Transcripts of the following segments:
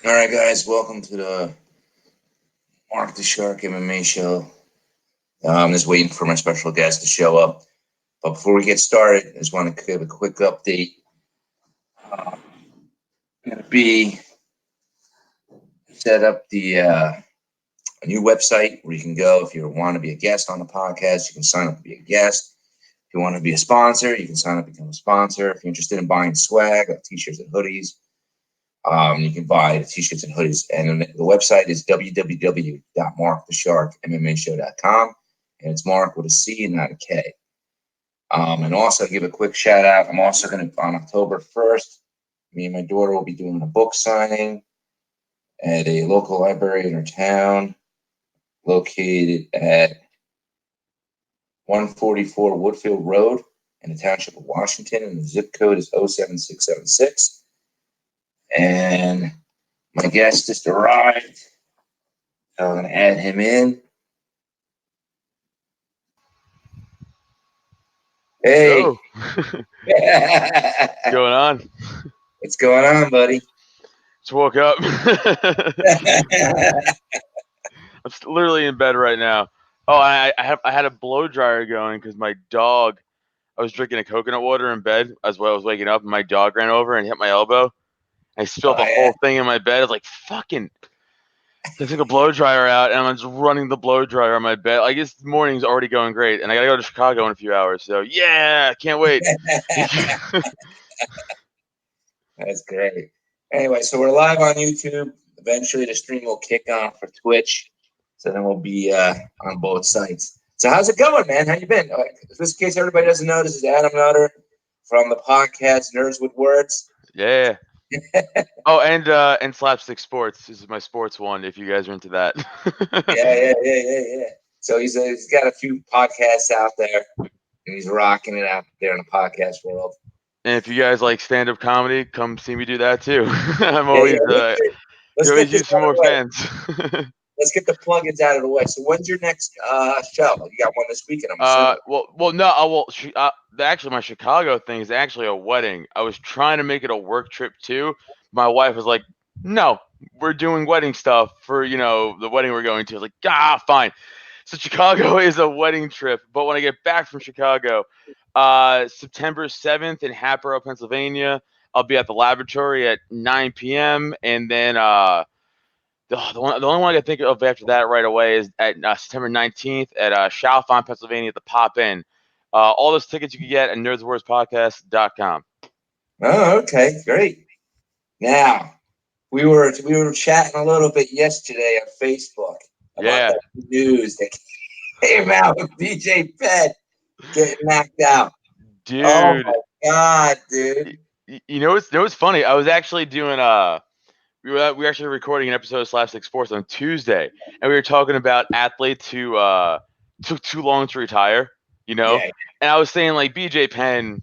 All right, guys, welcome to the Mark the Shark MMA show. I'm just waiting for my special guest to show up. But before we get started, I just want to give a quick update. I'm going to be set up a new website where you can go if you want to be a guest on the podcast. You can sign up to be a guest. If you want to be a sponsor, you can sign up to become a sponsor. If you're interested in buying swag, like t-shirts and hoodies, you can buy the t-shirts and hoodies. And the website is www.markthesharkmmashow.com. And it's Mark with a C and not a K. And also give a quick shout out. I'm also going to, on October 1st, me and my daughter will be doing a book signing at a local library in our town located at 144 Woodfield Road in the township of Washington. And the zip code is 07676. And my guest just arrived. So I'm going to add him in. Hey. Yo. What's going on? What's going on, buddy? Just woke up. I'm literally in bed right now. Oh, I had a blow dryer going because my dog. I was drinking a coconut water in bed as well. I was waking up, and my dog ran over and hit my elbow. I spilled the whole thing in my bed. I was like, "Fucking!" I took a blow dryer out, and I'm just running the blow dryer on my bed. Like this morning's already going great, and I gotta go to Chicago in a few hours. So yeah, can't wait. That's great. Anyway, so we're live on YouTube. Eventually, the stream will kick on for Twitch. So then we'll be on both sites. So how's it going, man? How you been? Just in case everybody doesn't know, this is Adam Nutter from the podcast Nerds with Words. Yeah. Oh, and Slapstick Sports. This is my sports one. If you guys are into that. Yeah. So he's got a few podcasts out there, and he's rocking it out there in the podcast world. And if you guys like stand-up comedy, come see me do that too. I'm always always use some more fans. Let's get the plugins out of the way. So when's your next show? You got one this weekend, I'm assuming. Actually, my Chicago thing is actually a wedding. I was trying to make it a work trip too. My wife was like, "No, we're doing wedding stuff for the wedding we're going to." I was like, fine. So Chicago is a wedding trip, but when I get back from Chicago, September 7th in Hatboro, Pennsylvania, I'll be at the laboratory at 9 p.m. And then the only one I can think of after that right away is at September 19th at Chalfont, Pennsylvania, at the Pop In. All those tickets you can get at nerdswordspodcast.com. Oh, okay, great. Now, we were chatting a little bit yesterday on Facebook about that news that came out with BJ Penn getting knocked out. Dude. Oh my god, dude. You know what's funny? I was actually doing we were actually recording an episode of Slapstick Sports on Tuesday, and we were talking about athletes who took too long to retire, Yeah. And I was saying like BJ Penn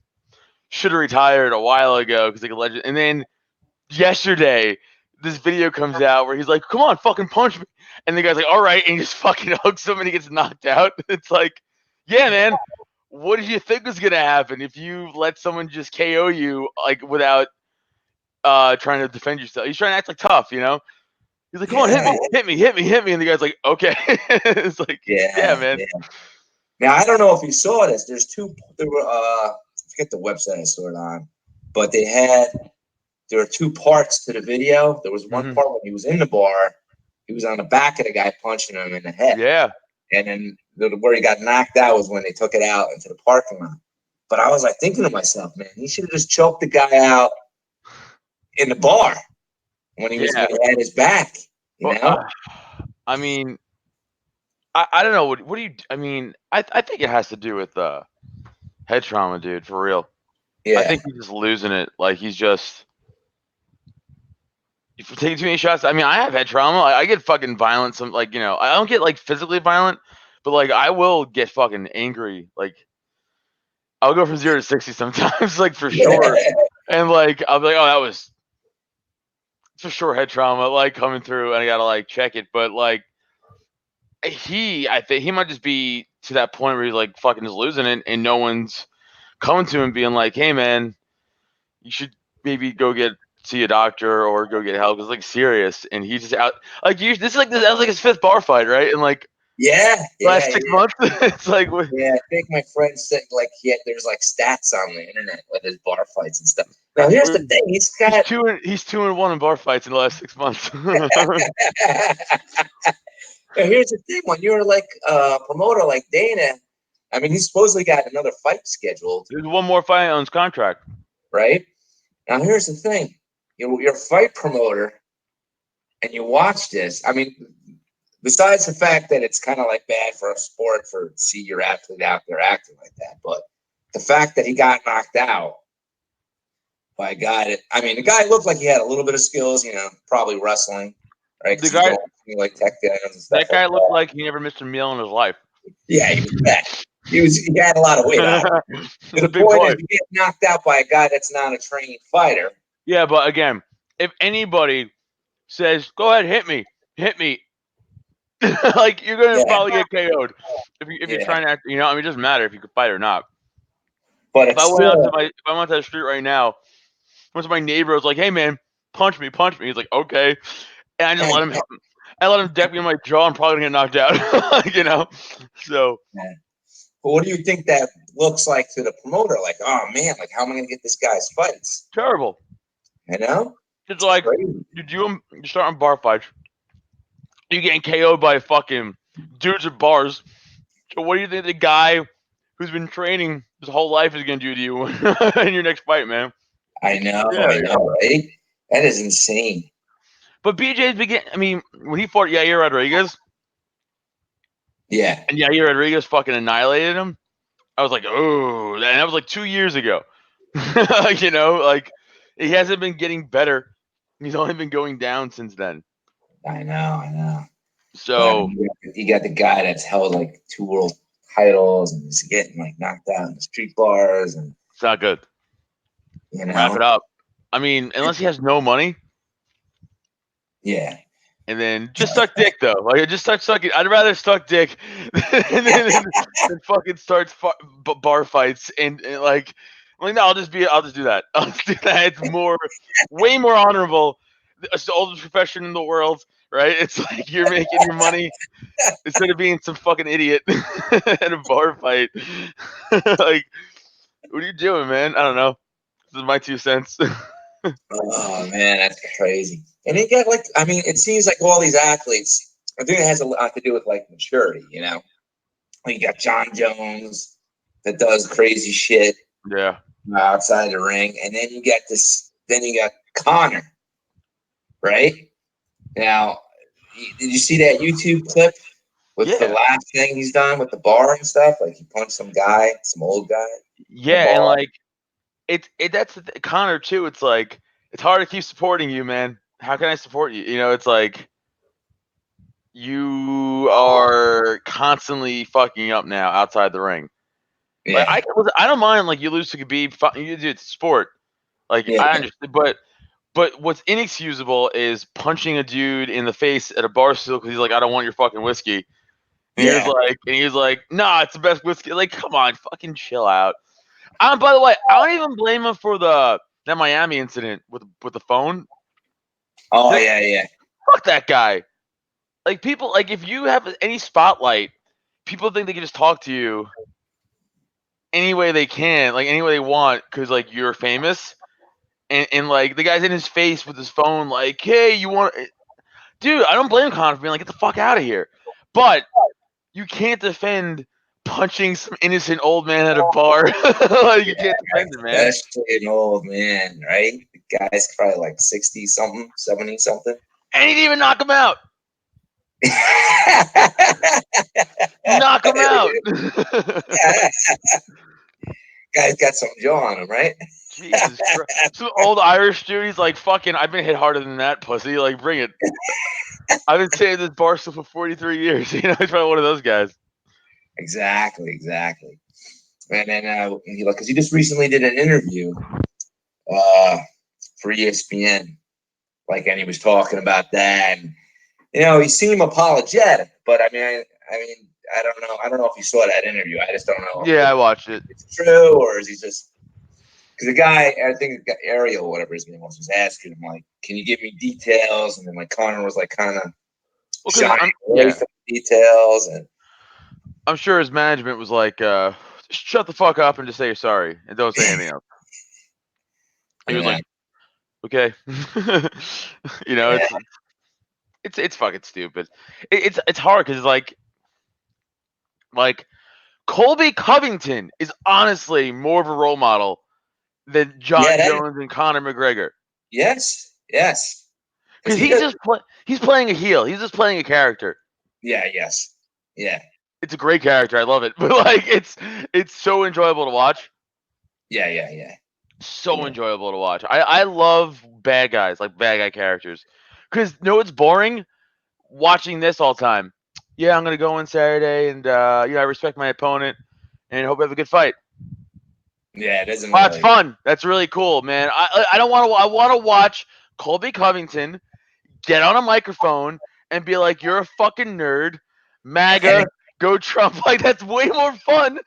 should have retired a while ago because like a legend. And then yesterday, this video comes out where he's like, "Come on, fucking punch me," and the guy's like, "All right," and he just fucking hugs him and he gets knocked out. It's like, yeah, man. What did you think was gonna happen if you let someone just KO you like without trying to defend yourself? He's trying to act like tough, He's like, "Come on, hit me," and the guy's like, "Okay." It's like, yeah, man. Yeah. Now I don't know if you saw this. There were I forget the website I saw it on, but there were two parts to the video. There was one part when he was in the bar, he was on the back of the guy punching him in the head. Yeah. And then where he got knocked out was when they took it out into the parking lot. But I was like thinking to myself, man, he should have just choked the guy out in the bar when he had his back. You know? I mean, I don't know. What do you? I mean, I think it has to do with head trauma, dude. For real. Yeah. I think he's just losing it. Like he's just. If you're taking too many shots, I mean, I have head trauma. I get fucking violent. I don't get like physically violent, but like I will get fucking angry. Like I'll go from 0 to 60 sometimes, like for sure. And like I'll be like, oh, that was for sure head trauma, like coming through, and I gotta like check it. But like I think he might just be to that point where he's like fucking just losing it, and no one's coming to him being like, hey man, you should maybe go get see a doctor or go get help. It's like serious, and he's just out. Like this was like his 5th bar fight, right? And like Yeah, last 6 months, it's like yeah. I think my friend said like there's like stats on the internet with his bar fights and stuff. Now here's the thing: he's 2-1 in bar fights in the last 6 months. Now, here's the thing: when you're like a promoter like Dana, I mean, he's supposedly got another fight scheduled. There's one more fight on his contract, right? Now, here's the thing: you're a fight promoter, and you watch this. I mean, besides the fact that it's kind of like bad for a sport to see your athlete out there acting like that, but the fact that he got knocked out by a guy that, I mean, the guy looked like he had a little bit of skills, probably wrestling, right? The guy, like tech downs and stuff. That guy looked like he never missed a meal in his life. Yeah, he was fat. He had a lot of weight on him. The big point boy. is, you get knocked out by a guy that's not a trained fighter. Yeah, but again, if anybody says, "Go ahead, hit me," like you're gonna probably get KO'd if you're trying to act. I mean, it doesn't matter if you could fight or not. But if I went to the street right now, once my neighbor was like, "Hey man, punch me," he's like, "Okay," and I just let him deck me in my jaw. I'm probably gonna get knocked out, So. But what do you think that looks like to the promoter? Like, oh man, like how am I gonna get this guy's fights? Terrible. It's like you're starting bar fights. You're getting KO'd by fucking dudes at bars. So what do you think the guy who's been training his whole life is gonna do to you in your next fight, man? I know, right? That is insane. But BJ's when he fought Yair Rodriguez. Yeah. And Yair Rodriguez fucking annihilated him. I was like, oh, and that was like 2 years ago. Like he hasn't been getting better. He's only been going down since then. I know. So you got the guy that's held like 2 world titles and he's getting like knocked out in the street bars, and it's not good. Wrap it up. I mean, unless he has no money. Yeah. And then just suck dick though. Like just suck it. I'd rather suck dick than fucking start bar fights and like no, I'll just do that. I'll just do that. It's way more honorable. It's the oldest profession in the world, right? It's like you're making your money instead of being some fucking idiot at a bar fight. Like, what are you doing, man? I don't know. This is my 2 cents. Oh man, that's crazy. And you get like, I mean, it seems like all these athletes, I think it has a lot to do with like maturity, Like you got John Jones that does crazy shit. Yeah. Outside the ring, and then you got Conor, right? Now, did you see that YouTube clip with the last thing he's done with the bar and stuff? Like he punched some old guy. Yeah, and like that's Conor too. It's like it's hard to keep supporting you, man. How can I support you? It's like you are constantly fucking up now outside the ring. Yeah. Like, I don't mind like you lose to Khabib. It's sport. Like I understand, but what's inexcusable is punching a dude in the face at a bar stool because he's like, I don't want your fucking whiskey. And he was like, nah, it's the best whiskey. Like, come on, fucking chill out. By the way, I don't even blame him for that Miami incident with the phone. Oh yeah. Fuck that guy. Like people, like if you have any spotlight, people think they can just talk to you any way they can, like any way they want, because like you're famous. And like the guy's in his face with his phone, like, hey, you want, dude? I don't blame Conor for being like, get the fuck out of here. But you can't defend punching some innocent old man at a bar. Like you can't defend it, man. Especially an old man, right? The guy's probably like 60 something, 70 something, and he didn't even knock him out. Knock him out. Guy's got some jaw on him, right? Jesus Christ. Some old Irish dude, he's like, fucking, I've been hit harder than that, pussy. Like, bring it. I've been saying this bar stuff for 43 years. He's probably one of those guys. Exactly. And then, because he just recently did an interview for ESPN, and he was talking about that. And, he seemed apologetic, but I mean, I don't know if you saw that interview. I just don't know. Yeah, I watched it. It's true, or is he just? the guy, I think Ariel, whatever his name was asking him like, "Can you give me details?" And then like Conor was like kind of shying away from the details, and I'm sure his management was like, just shut the fuck up and just say you're sorry and don't say anything else. He was like, okay. Yeah. It's fucking stupid. It's hard because like Colby Covington is honestly more of a role model than John Jones and Conor McGregor. Yes. Because he's playing a heel. He's just playing a character. Yeah. Yes. Yeah. It's a great character. I love it. But like it's so enjoyable to watch. Yeah. So enjoyable to watch. I love bad guys, like bad guy characters. Because it's boring watching this all the time. Yeah, I'm gonna go in Saturday and I respect my opponent and hope I have a good fight. Yeah, it isn't. That's fun. That's really cool, man. I don't want to. I want to watch Colby Covington get on a microphone and be like, "You're a fucking nerd, MAGA, go Trump." Like that's way more fun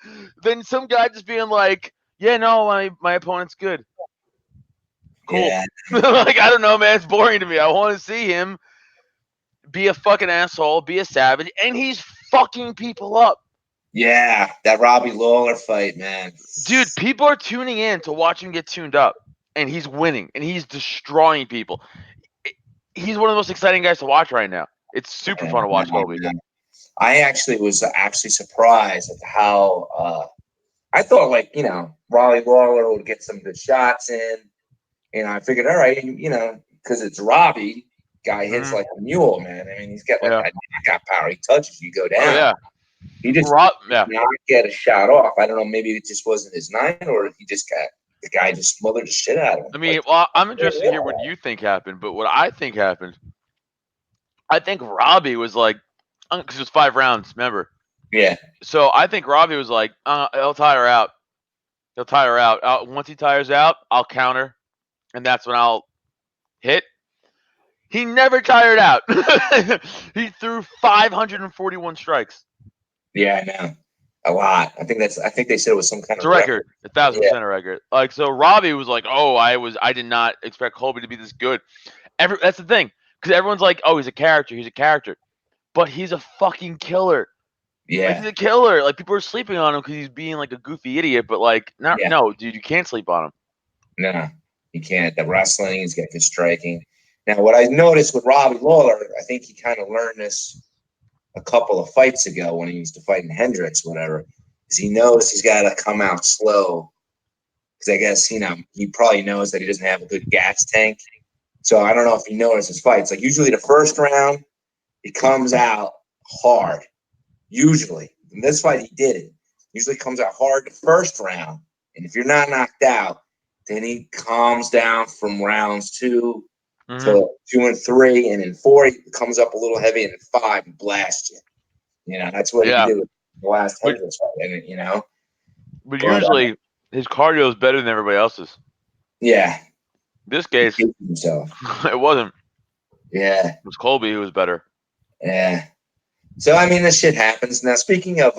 than some guy just being like, "Yeah, no, my opponent's good." Cool. Yeah. Like I don't know, man. It's boring to me. I want to see him be a fucking asshole, be a savage, and he's fucking people up. Yeah, that Robbie Lawler fight, man. Dude, people are tuning in to watch him get tuned up, and he's winning, and he's destroying people. He's one of the most exciting guys to watch right now. It's super fun to watch Colby. I actually was surprised at how I thought Robbie Lawler would get some good shots in. I figured, all right, because it's Robbie, guy hits like a mule, man. I mean, he's got that knockout power. He touches, you go down. Oh, yeah. He just did not get a shot off. I don't know, maybe it just wasn't his night, or the guy just smothered the shit out of him. I mean, I'm interested to hear what you think happened, but what I think happened, I think Robbie was like, because it was 5 rounds, remember? Yeah. So I think Robbie was like, he'll tire out. He'll tire out. Once he tires out, I'll counter, and that's when I'll hit. He never tired out. He threw 541 strikes. Yeah, I know. A lot. I think they said it was some kind of record. 1,000% a record. Like, so Robbie was like, "Oh, I did not expect Colby to be this good." That's the thing, because everyone's like, "Oh, he's a character," but he's a fucking killer. Yeah, like, he's a killer. Like people are sleeping on him because he's being like a goofy idiot, but like, no, dude, you can't sleep on him. No, you can't. The wrestling, he's got good striking. Now, what I noticed with Robbie Lawler, I think he kind of learned this a couple of fights ago when he used to fight in Hendricks, whatever, is he knows he's got to come out slow. Because I guess, he probably knows that he doesn't have a good gas tank. So I don't know if he knows his fights. Like usually the first round, he comes out hard. Usually. In this fight, he did it. Usually comes out hard the first round. And if you're not knocked out, then he calms down from rounds 2 to 2 and 3, and in 4 he comes up a little heavy, and in 5 he blasts you. That's what he did with the last Hendricks fight, and But usually his cardio is better than everybody else's. Yeah. This case, it wasn't. Yeah. It was Colby who was better. Yeah. So I mean, this shit happens. Now, speaking of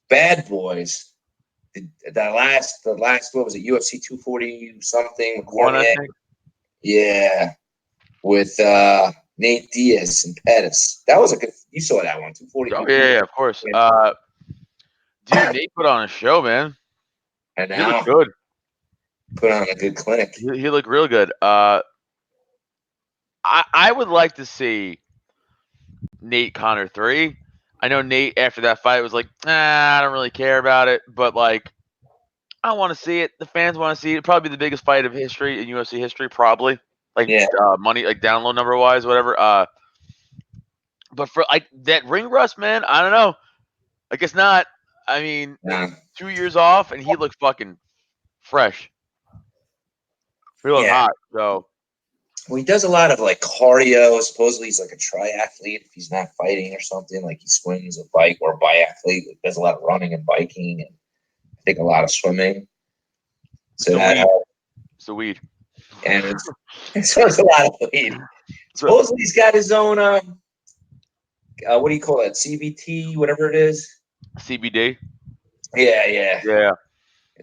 bad boys, the last what was it? UFC 240 something. One, I think. Yeah, with Nate Diaz and Pettis. That was a good. You saw that one, 240. Oh yeah, of course. Dude, Nate put on a show, man. And he looked good. Put on a good clinic. He looked real good. I would like to see Nate Conor 3. I know Nate after that fight was like, I don't really care about it, but like, I want to see it. The fans want to see it. Probably the biggest fight of history in UFC history, probably. Like money, like download number wise, whatever. But for like that ring rust, man, I don't know. I guess not. I mean, 2 years off, and he looked fucking fresh. He looked hot. So, well, he does a lot of like cardio. Supposedly, he's like a triathlete if he's not fighting or something. Like he swims, a bike, or a biathlete. He does a lot of running and biking, and I think a lot of swimming. So it's the weed. And it's a lot of weed. Supposedly, he's got his own. What do you call it? CBT, whatever it is. CBD. Yeah.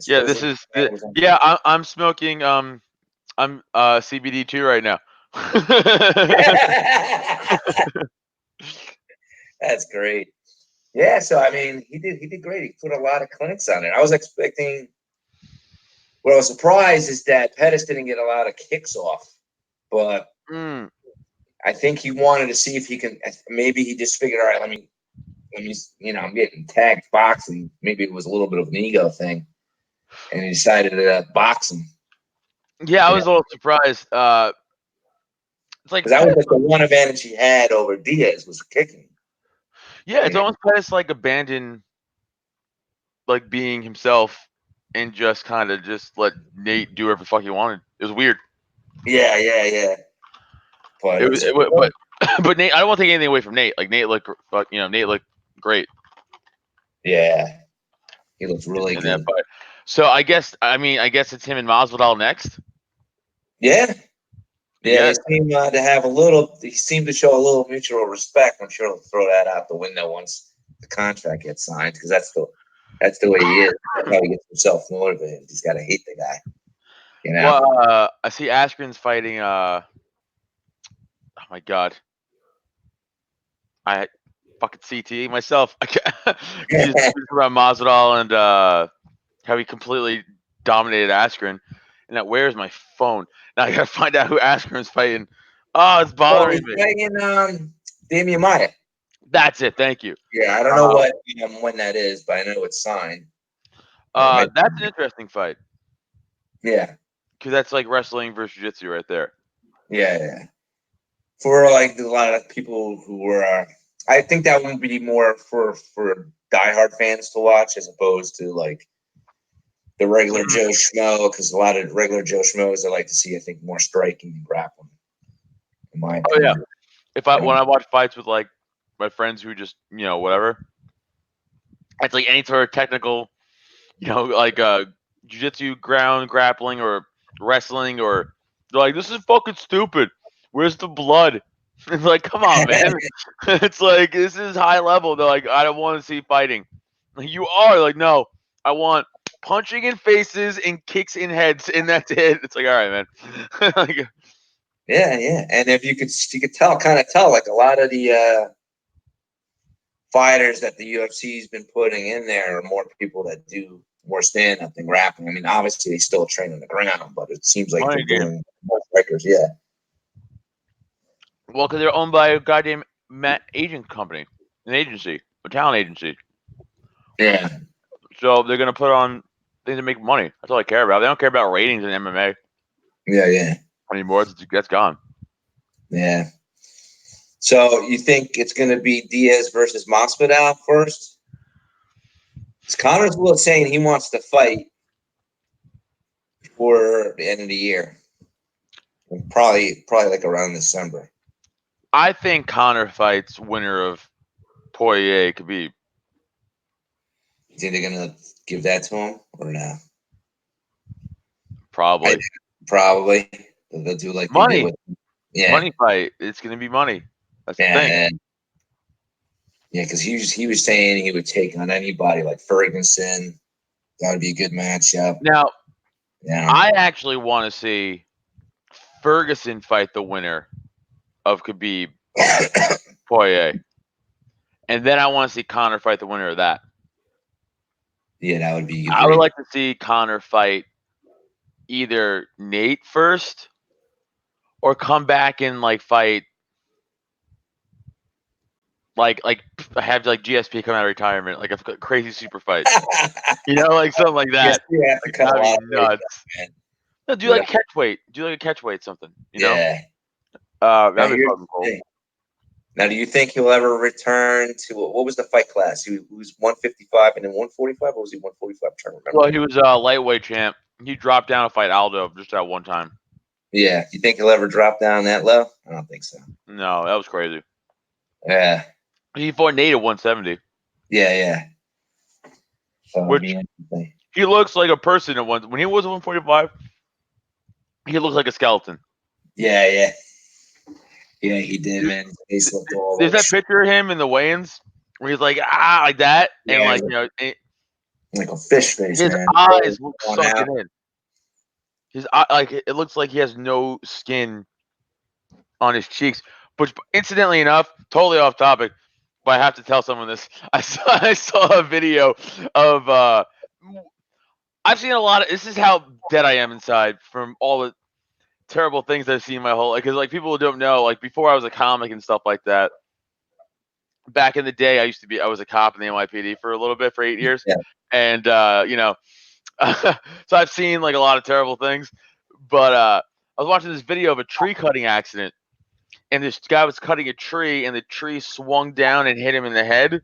Yeah, this is I'm smoking I'm CBD too right now. That's great. Yeah, so I mean, he did great. He put a lot of clinics on it. I was expecting. What I was surprised is that Pettis didn't get a lot of kicks off, but Mm. I think he wanted to see if he can. Maybe he just figured, all right, let me, I'm getting tagged boxing. Maybe it was a little bit of an ego thing, and he decided to box him. Yeah, I You was know, a little surprised. It's like because that was Pettis, like the one advantage he had over Diaz was kicking. yeah, You it's know? almost Pettis like abandoned like being himself and just kind of just let Nate do whatever the fuck he wanted. It was weird. Yeah. But It it was, was it, wa- but but Nate, I don't want to take anything away from Nate. Like Nate looked, Nate looked great yeah, he looks in, really in that good. fight. So I guess it's him and Masvidal next. Yeah, yeah, Yeah, they seem to have a little. They seem to show a little mutual respect. I'm sure he'll throw that out the window once the contract gets signed, because that's the way he is. That's how he gets himself motivated. He's got to hate the guy, you know. well, I see Askren's fighting. Oh my god, I fucking CTE myself. I can't. He's around Masvidal and how he completely dominated Askren. And that where's my phone? Now I gotta find out who Askren's fighting. Oh, it's Oh, he's bothering me. fighting Damian Maya. That's it. Thank you. Yeah, I don't know what when that is, but I know it's signed. Or it might That's be. an interesting fight Yeah, because that's like wrestling versus jiu-jitsu right there. yeah. For like a lot of people who were, I think that would be more for diehard fans to watch as opposed to like the regular Joe Schmo, because a lot of regular Joe Schmoes I like to see, I think, more striking and grappling. In my Oh yeah. opinion, When I watch fights with like my friends who just whatever, it's like any sort of technical, like jiu-jitsu, ground grappling, or wrestling, or they're like, this is fucking stupid. Where's the blood? It's like, come on, man. It's like this is high level. They're like, I don't want to see fighting. Like, you are like, no, I want punching in faces and kicks in heads, and that's it. It's like, all right, man. Like, yeah, and if you could kind of tell, like a lot of the fighters that the UFC's been putting in there are more people that do more stand up than grappling. I mean, obviously they still train on the ground, but it seems like money they're game. doing more strikers. Yeah, Well, because they're owned by a goddamn agent company, an agency, a talent agency. yeah, So they're gonna put on things to make money. That's all I care about. They don't care about ratings in MMA yeah. anymore. That's gone. Yeah. So you think it's going to be Diaz versus Masvidal first? Connor's saying he wants to fight before the end of the year, and probably like around December. I think Conor fights winner of Poirier could be. You think they're going to give that to him or no? Probably Probably. They'll do like they did money, with money fight. It's gonna be money. That's the thing. yeah. Because he was saying he would take on anybody like Ferguson. That would be a good matchup. Now, Yeah. I actually want to see Ferguson fight the winner of Khabib Poirier, and then I want to see Conor fight the winner of that. Yeah, that would be I would great. like to see Conor fight either Nate first or come back and like fight like have like GSP come out of retirement, like a crazy super fight. Like something like Yes, that. you have to Like, cut a that'd lot be of weight, nuts. man. No, do like a catch weight. Do like a catch weight something. Yeah. That'd be fucking cool. Now, do you think he'll ever return to what was the fight class? He was 155 and then 145. What was he 145? I'm trying to remember. Well, he was a lightweight champ. He dropped down to fight Aldo just that one time. Yeah. You think he'll ever drop down that low? I don't think so. No, that was crazy. Yeah. He fought Nate at 170. Yeah. Which he looks like a person at when he was 145. He looked like a skeleton. Yeah, he did, man. His face looked all There's that picture of him in the weigh-ins where he's like like that, and Yeah. like Like a fish face, His man. eyes look Going sunken out. in. His eye, like it looks like he has no skin on his cheeks. But incidentally enough, totally off topic, but I have to tell someone this. I saw a video of I've seen a lot of this is how dead I am inside from all the terrible things I've seen my whole life. Because like people who don't know, like before I was a comic and stuff like that. Back in the day, I was a cop in the NYPD for a little bit for 8 years, Yeah. and so I've seen like a lot of terrible things. But I was watching this video of a tree cutting accident, and this guy was cutting a tree, and the tree swung down and hit him in the head.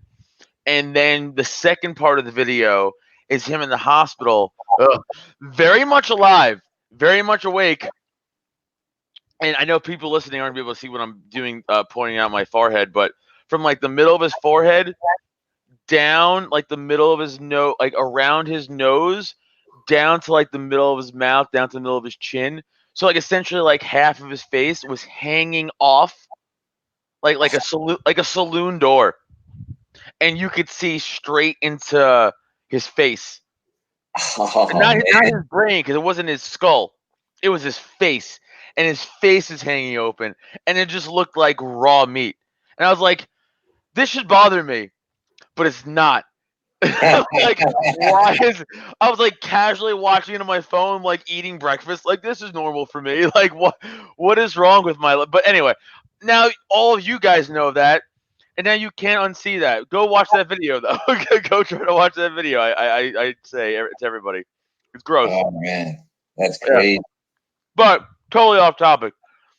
And then the second part of the video is him in the hospital, very much alive, very much awake. And I know people listening aren't gonna be able to see what I'm doing, pointing out my forehead, but from like the middle of his forehead down, like the middle of his nose, like around his nose, down to like the middle of his mouth, down to the middle of his chin. So like essentially like half of his face was hanging off like a saloon door, and you could see straight into his face. Oh, Not man. his brain, because it wasn't his skull. It was his face, and his face is hanging open, and it just looked like raw meat. And I was like, this should bother me, but it's not. Like, why is I was like casually watching it on my phone, like eating breakfast. Like, this is normal for me. Like, what is wrong with my life? But anyway, now all of you guys know that, and now you can't unsee that. Go watch that video though. Go try to watch that video. I say to everybody, it's gross. Oh, man. That's Yeah, crazy. but totally off topic.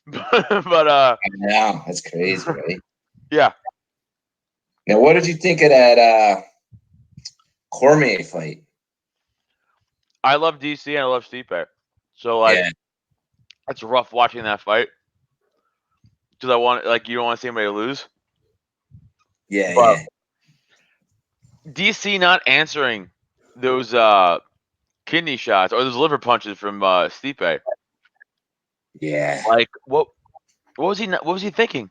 But I know. That's crazy, right? yeah, Now, what did you think of that Cormier fight? I love DC and I love Stipe. So like, Yeah. it's rough watching that fight because I want like you don't want to see anybody lose. Yeah, But yeah. DC not answering those kidney shots or those liver punches from Stipe. Yeah. Like what was he thinking?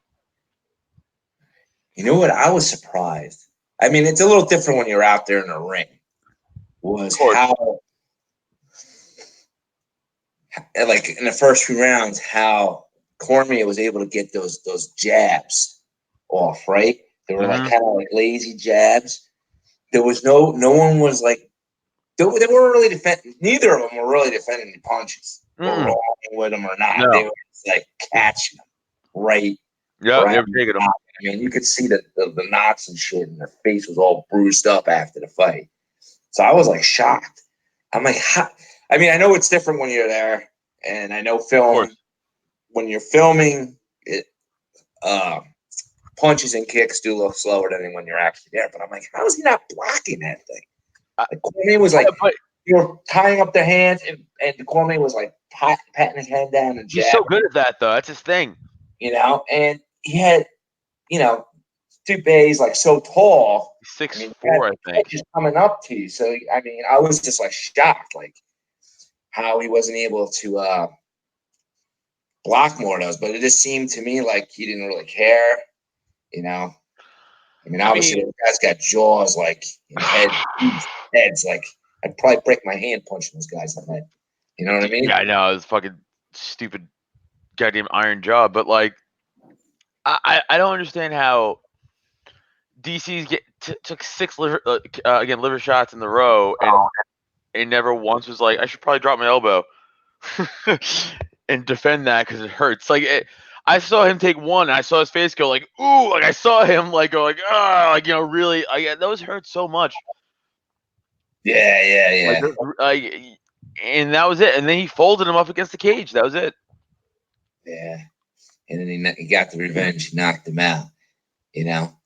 You know what? I was surprised. I mean, it's a little different when you're out there in the ring. Of Was course. how, like in the first few rounds, how Cormier was able to get those jabs off. Right? They were like Mm-hmm. kind of like lazy jabs. There was no one was like they weren't really defending. Neither of them were really defending the punches or Mm-mm. rolling with them or not. They No. were just like catching them right. Yeah, Right. they were taking them. I mean, you could see the knots and shit, and their face was all bruised up after the fight. So I was like shocked. I'm like, how? I mean, I know it's different when you're there, and I know Of course. when you're filming it, punches and kicks do look slower than when you're actually there. But I'm like, how is he not blocking that thing? Like Cormier was like, But you were tying up their hands, and Cormier was like patting his hand down and he's so jabbing, good at that though. That's his thing. and he had, you know, Stupe's like so tall. He's I mean, you had 6'4", I think. just coming up to you. So I mean, I was just like shocked, like how he wasn't able to block more of those. But it just seemed to me like he didn't really care. You know, I mean, I mean, obviously the guy's got jaws like heads. Like I'd probably break my hand punching those guys in the head. You know what I mean? yeah, I know it's fucking stupid, goddamn iron jaw. But like, I don't understand how DC's took six liver shots in the row and never once was like I should probably drop my elbow and defend that because it hurts. Like I saw him take one, and I saw his face go like ooh, like I saw him like go like ah, like really, those hurt so much. Yeah, yeah, Like, yeah, and that was it. And then he folded him up against the cage. That was it. yeah. And then he got the revenge, knocked him out. You know,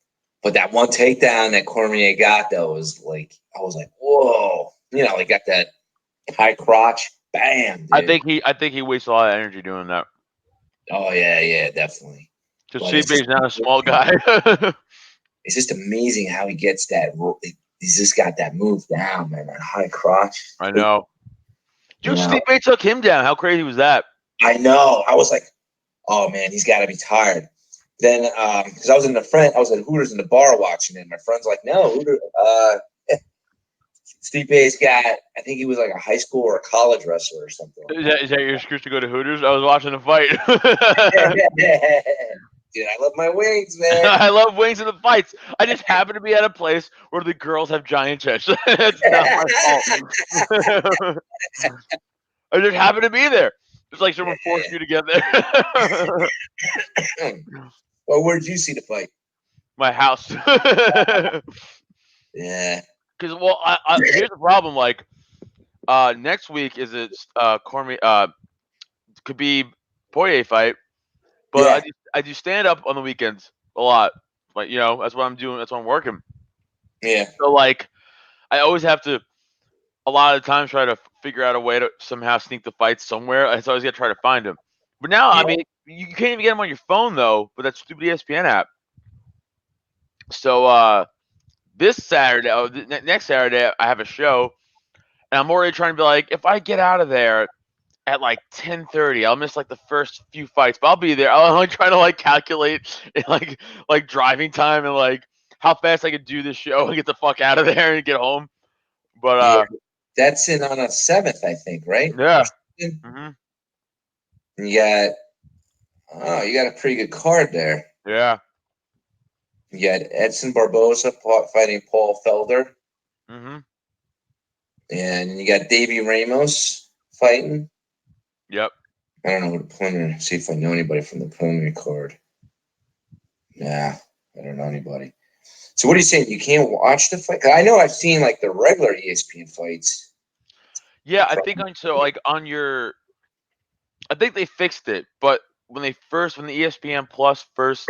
but that one takedown that Cormier got though was like I was like, whoa. You know, he got that high crotch, bam, dude. I think he wastes a lot of energy doing that. Oh yeah, yeah, definitely. Because But is not a small guy. it's just amazing how he gets that. He's just got that move down, man. That high crotch. I know. You Dude, know, Stipe took him down. How crazy was that? I know. I was like, oh man, he's got to be tired. Then, because I was at Hooters in the bar watching it. My friend's like, no, Hooter, Stipe's got, I think he was like a high school or a college wrestler or something like Is that your excuse to go to Hooters? I was watching the fight. that. Dude, I love my wings, man. I love wings in the fights. I just happen to be at a place where the girls have giant chests. It's not my fault. I just happen to be there. It's like someone forced you to get there. Well, where did you see the fight? My house. Yeah. Because here's the problem. Like, next week is it's Cormier Khabib Poirier fight, but Yeah. I do stand up on the weekends a lot. Like, that's what I'm doing. That's what I'm working. Yeah. So like, I always have to a lot of the times try to figure out a way to somehow sneak the fights somewhere. I always got to try to find them. But now, I mean, you can't even get them on your phone though. But that stupid ESPN app. So this Saturday, next Saturday, I have a show, and I'm already trying to be like, if I get out of there at like 10:30, I'll miss like the first few fights, but I'll be there. I'm only trying to like calculate like driving time and like how fast I could do this show and get the fuck out of there and get home. But Yeah. That's in on a 7th, I think, right? yeah. Mm-hmm. You got a pretty good card there. Yeah. You got Edson Barboza fighting Paul Felder. Mm-hmm. And you got Davey Ramos fighting. Yep. I don't know what the preliminary. See if I know anybody from the preliminary card. Nah, I don't know anybody. So what are you saying? You can't watch the fight? 'Cause I know I've seen like the regular ESPN fights. Yeah, I think I think they fixed it, but when the ESPN Plus first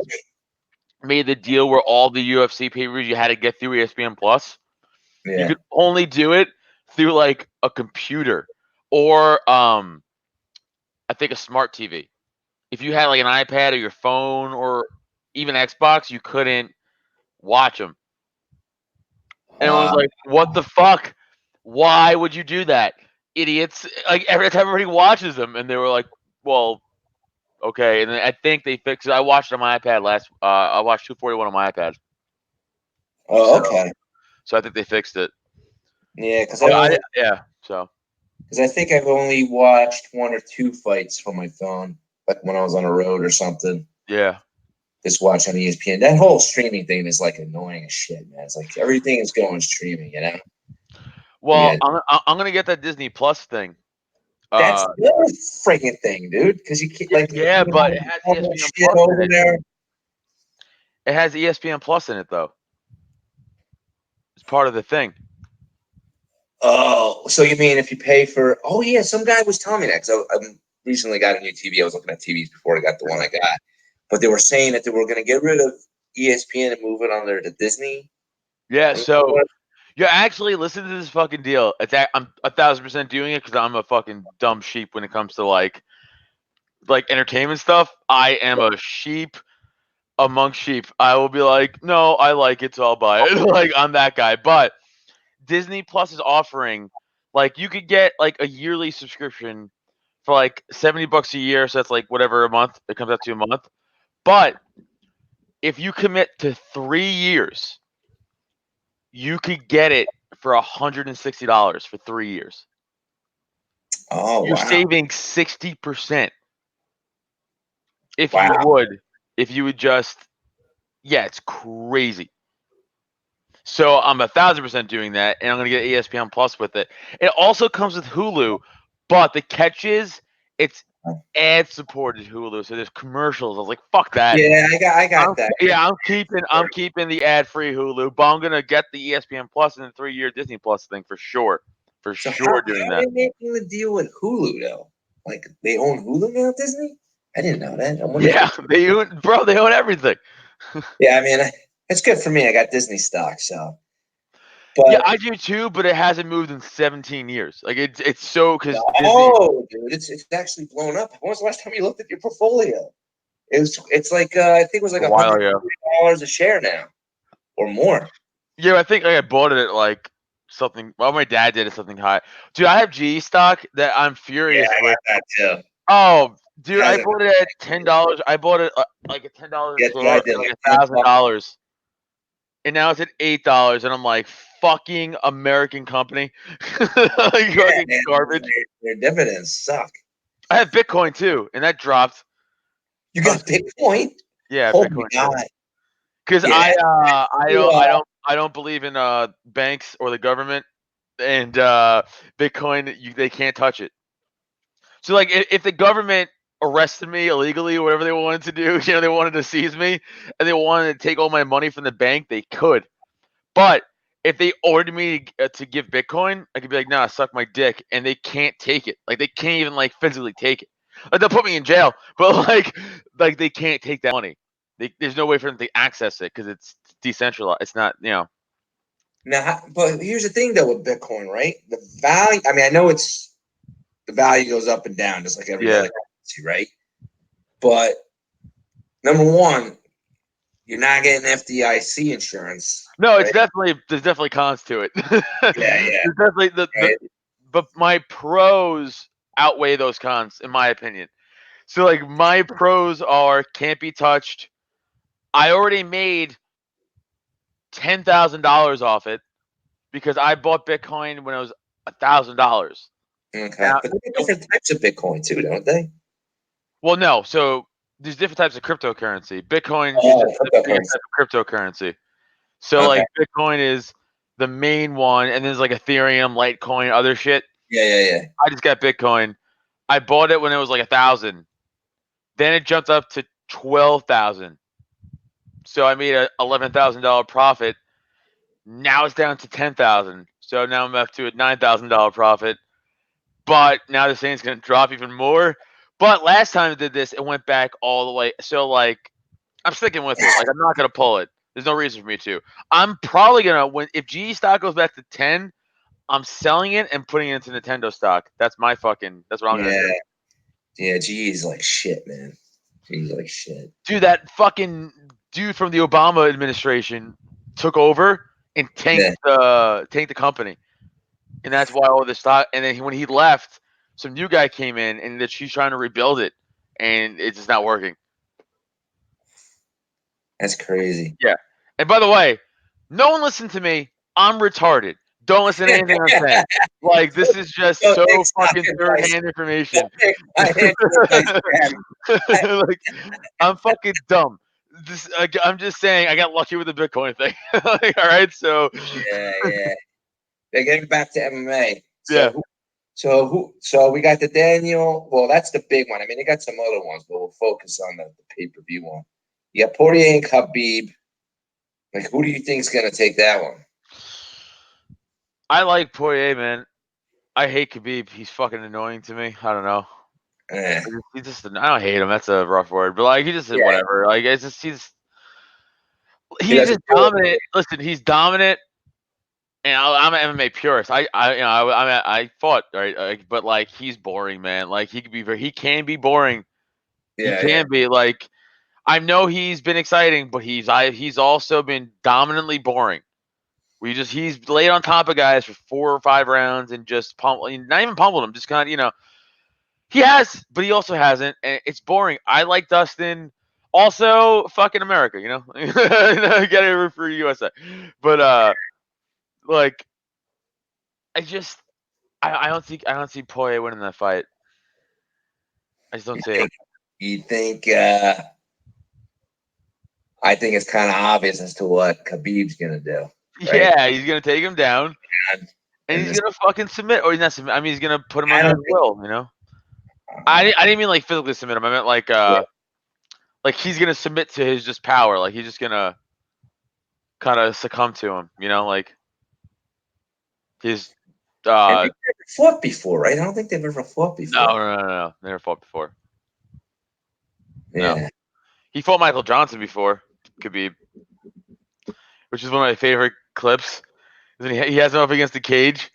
made the deal where all the UFC pay-per-views you had to get through ESPN Plus, you could only do it through like a computer or I think a smart TV. If you had like an iPad or your phone or even Xbox, you couldn't watch them. And I was like, "What the fuck? Why would you do that, idiots?" Like every time everybody watches them, and they were like, "Well, okay." And then I think they fixed it. I watched it on my iPad last. I watched 241 on my iPad. Oh, okay. So I think they fixed it. Yeah, because I think I've only watched 1 or 2 fights from my phone, like when I was on a road or something. Yeah. Just watch on ESPN. That whole streaming thing is like annoying as shit, man. It's like everything is going streaming, you know. Well, Yeah. I'm gonna get that Disney Plus thing. That's the freaking thing, dude. Because you can't like but it has ESPN shit Plus over in it. there. It has ESPN Plus in it though. It's part of the thing. Oh, so you mean if you pay for? Oh yeah, some guy was telling me that because I recently got a new TV. I was looking at TVs before I got the one I got, but they were saying that they were going to get rid of ESPN and move it on there to Disney. Yeah. So you actually listen to this fucking deal. I'm 1,000% doing it because I'm a fucking dumb sheep when it comes to like entertainment stuff. I am a sheep among sheep. I will be like, no, I like it, so I'll buy it. Like I'm that guy. But Disney Plus is offering like you could get like a yearly subscription for like $70 a year, so that's like whatever a month it comes out to a month. But if you commit to 3 years, you could get it for $160 for 3 years. Oh, You're wow. saving 60% if Wow. you would just it's crazy. So I'm 1,000% doing that, and I'm gonna get ESPN Plus with it. It also comes with Hulu, but the catch is it's ad supported Hulu, so there's commercials. I was like, fuck that. Yeah, I got that. Yeah, I'm keeping the ad free Hulu, but I'm gonna get the ESPN Plus and the 3-year Disney Plus thing for sure. For So sure, doing how that. are they making the deal with Hulu though? Like they own Hulu now, Disney? I didn't know that. Yeah, they own everything. Yeah, I mean, it's good for me. I got Disney stock, so. But, yeah, I do too, but it hasn't moved in 17 years. Like it's so because dude, it's actually blown up. When was the last time you looked at your portfolio? It's like I think it was like a while ago. $100 a share now, or more. Yeah, I think I bought it at like something. Well, my dad did it something high. Dude, I have GE stock that I'm furious with. Got that too. Oh, dude, I bought it at $10. I bought it like a $10 share, like $1,000. and now it's at $8, and I'm like, fucking American company, like Yeah, fucking man, garbage. their dividends suck. I have Bitcoin too, and that dropped. You I was, got Bitcoin? yeah, Oh my Bitcoin too. God. Because Yeah, I don't believe in banks or the government, and Bitcoin they can't touch it. So like if the government arrested me illegally or whatever they wanted to do, they wanted to seize me and they wanted to take all my money from the bank, they could. But if they ordered me to give Bitcoin, I could be like, nah, suck my dick, and they can't take it. Like they can't even like physically take it. Like, they'll put me in jail, but like they can't take that money. There's no way for them to access it because it's decentralized. It's not. now, but here's the thing though with Bitcoin, right? The value. I mean, I know the value goes up and down just like every Yeah. other currency, right? But number one, you're not getting FDIC insurance, No, right? there's definitely cons to it. Yeah, yeah, There's definitely right. but my pros outweigh those cons in my opinion. So like my pros are can't be touched. I already made $10,000 off it because I bought Bitcoin when it was $1,000. Okay, Now, but they got different types of Bitcoin too, don't they? well, no. So there's different types of cryptocurrency. Bitcoin is Oh, just the biggest cryptocurrency. type of cryptocurrency. So Okay. like Bitcoin is the main one, and there's like Ethereum, Litecoin, other shit. Yeah, yeah, yeah. I just got Bitcoin. I bought it when it was like 1,000. Then it jumped up to 12,000. So I made a $11,000 profit. Now it's down to 10,000. So now I'm up to a $9,000 profit. But now the thing's going to drop even more. But last time I did this, it went back all the way. So like I'm sticking with it. Like I'm not going to pull it. There's no reason for me to. I'm probably going to when if GE stock goes back to 10, I'm selling it and putting it into Nintendo stock. That's what I'm going to Yeah, do. yeah. G's like shit, man. G's like shit. Dude, that fucking dude from the Obama administration took over and Yeah, tanked the company, and that's why all this stock. And then when he left, some new guy came in, and that she's trying to rebuild it, and it's just not working. that's crazy. Yeah. And by the way, no one listen to me. I'm retarded. Don't listen to anything I'm saying. Like this is just Don't so take stock fucking advice. third-hand information. Don't take financial advice, man. Like I'm fucking dumb. I'm just saying I got lucky with the Bitcoin thing. Like, all right, so Yeah, yeah. They're getting back to MMA. yeah, So we got the Daniel. Well, that's the big one. I mean, they got some other ones, but we'll focus on the pay-per-view one. You got Poirier and Khabib. Like, who do you think's gonna take that one? I like Poirier, man. I hate Khabib. He's fucking annoying to me. I don't know. Eh, I don't hate him. That's a rough word, but like he just yeah, whatever. Like it's just he he's doesn't just do it. dominant. Listen, he's dominant. And I'm an MMA purist. I fought right, but like he's boring, man. Like he can be boring. He Yeah, yeah. can be like I know he's been exciting, but he's also been dominantly boring. He's laid on top of guys for 4 or 5 rounds and just not even pummeled them, just kind of he has, but he also hasn't, and it's boring. I like Dustin. Also, fucking America, Gotta root for USA, but like I just I don't see Poirier winning that fight. I just don't see it. You think? I think it's kind of obvious as to what Khabib's gonna do, right? Yeah, he's gonna take him down, and And he's this, gonna fucking submit, or he's not submit. I mean, he's gonna put him I under don't his think. will. I didn't mean like physically submit him. I meant Yeah, like he's gonna submit to his just power. Like he's just gonna kind of succumb to him. Like his and they've never fought before, right? I don't think they've ever fought no, before. no, no, no, never fought before. No, Yeah, he fought Michael Johnson before. Khabib, which is one of my favorite clips. Then he has him up against the cage,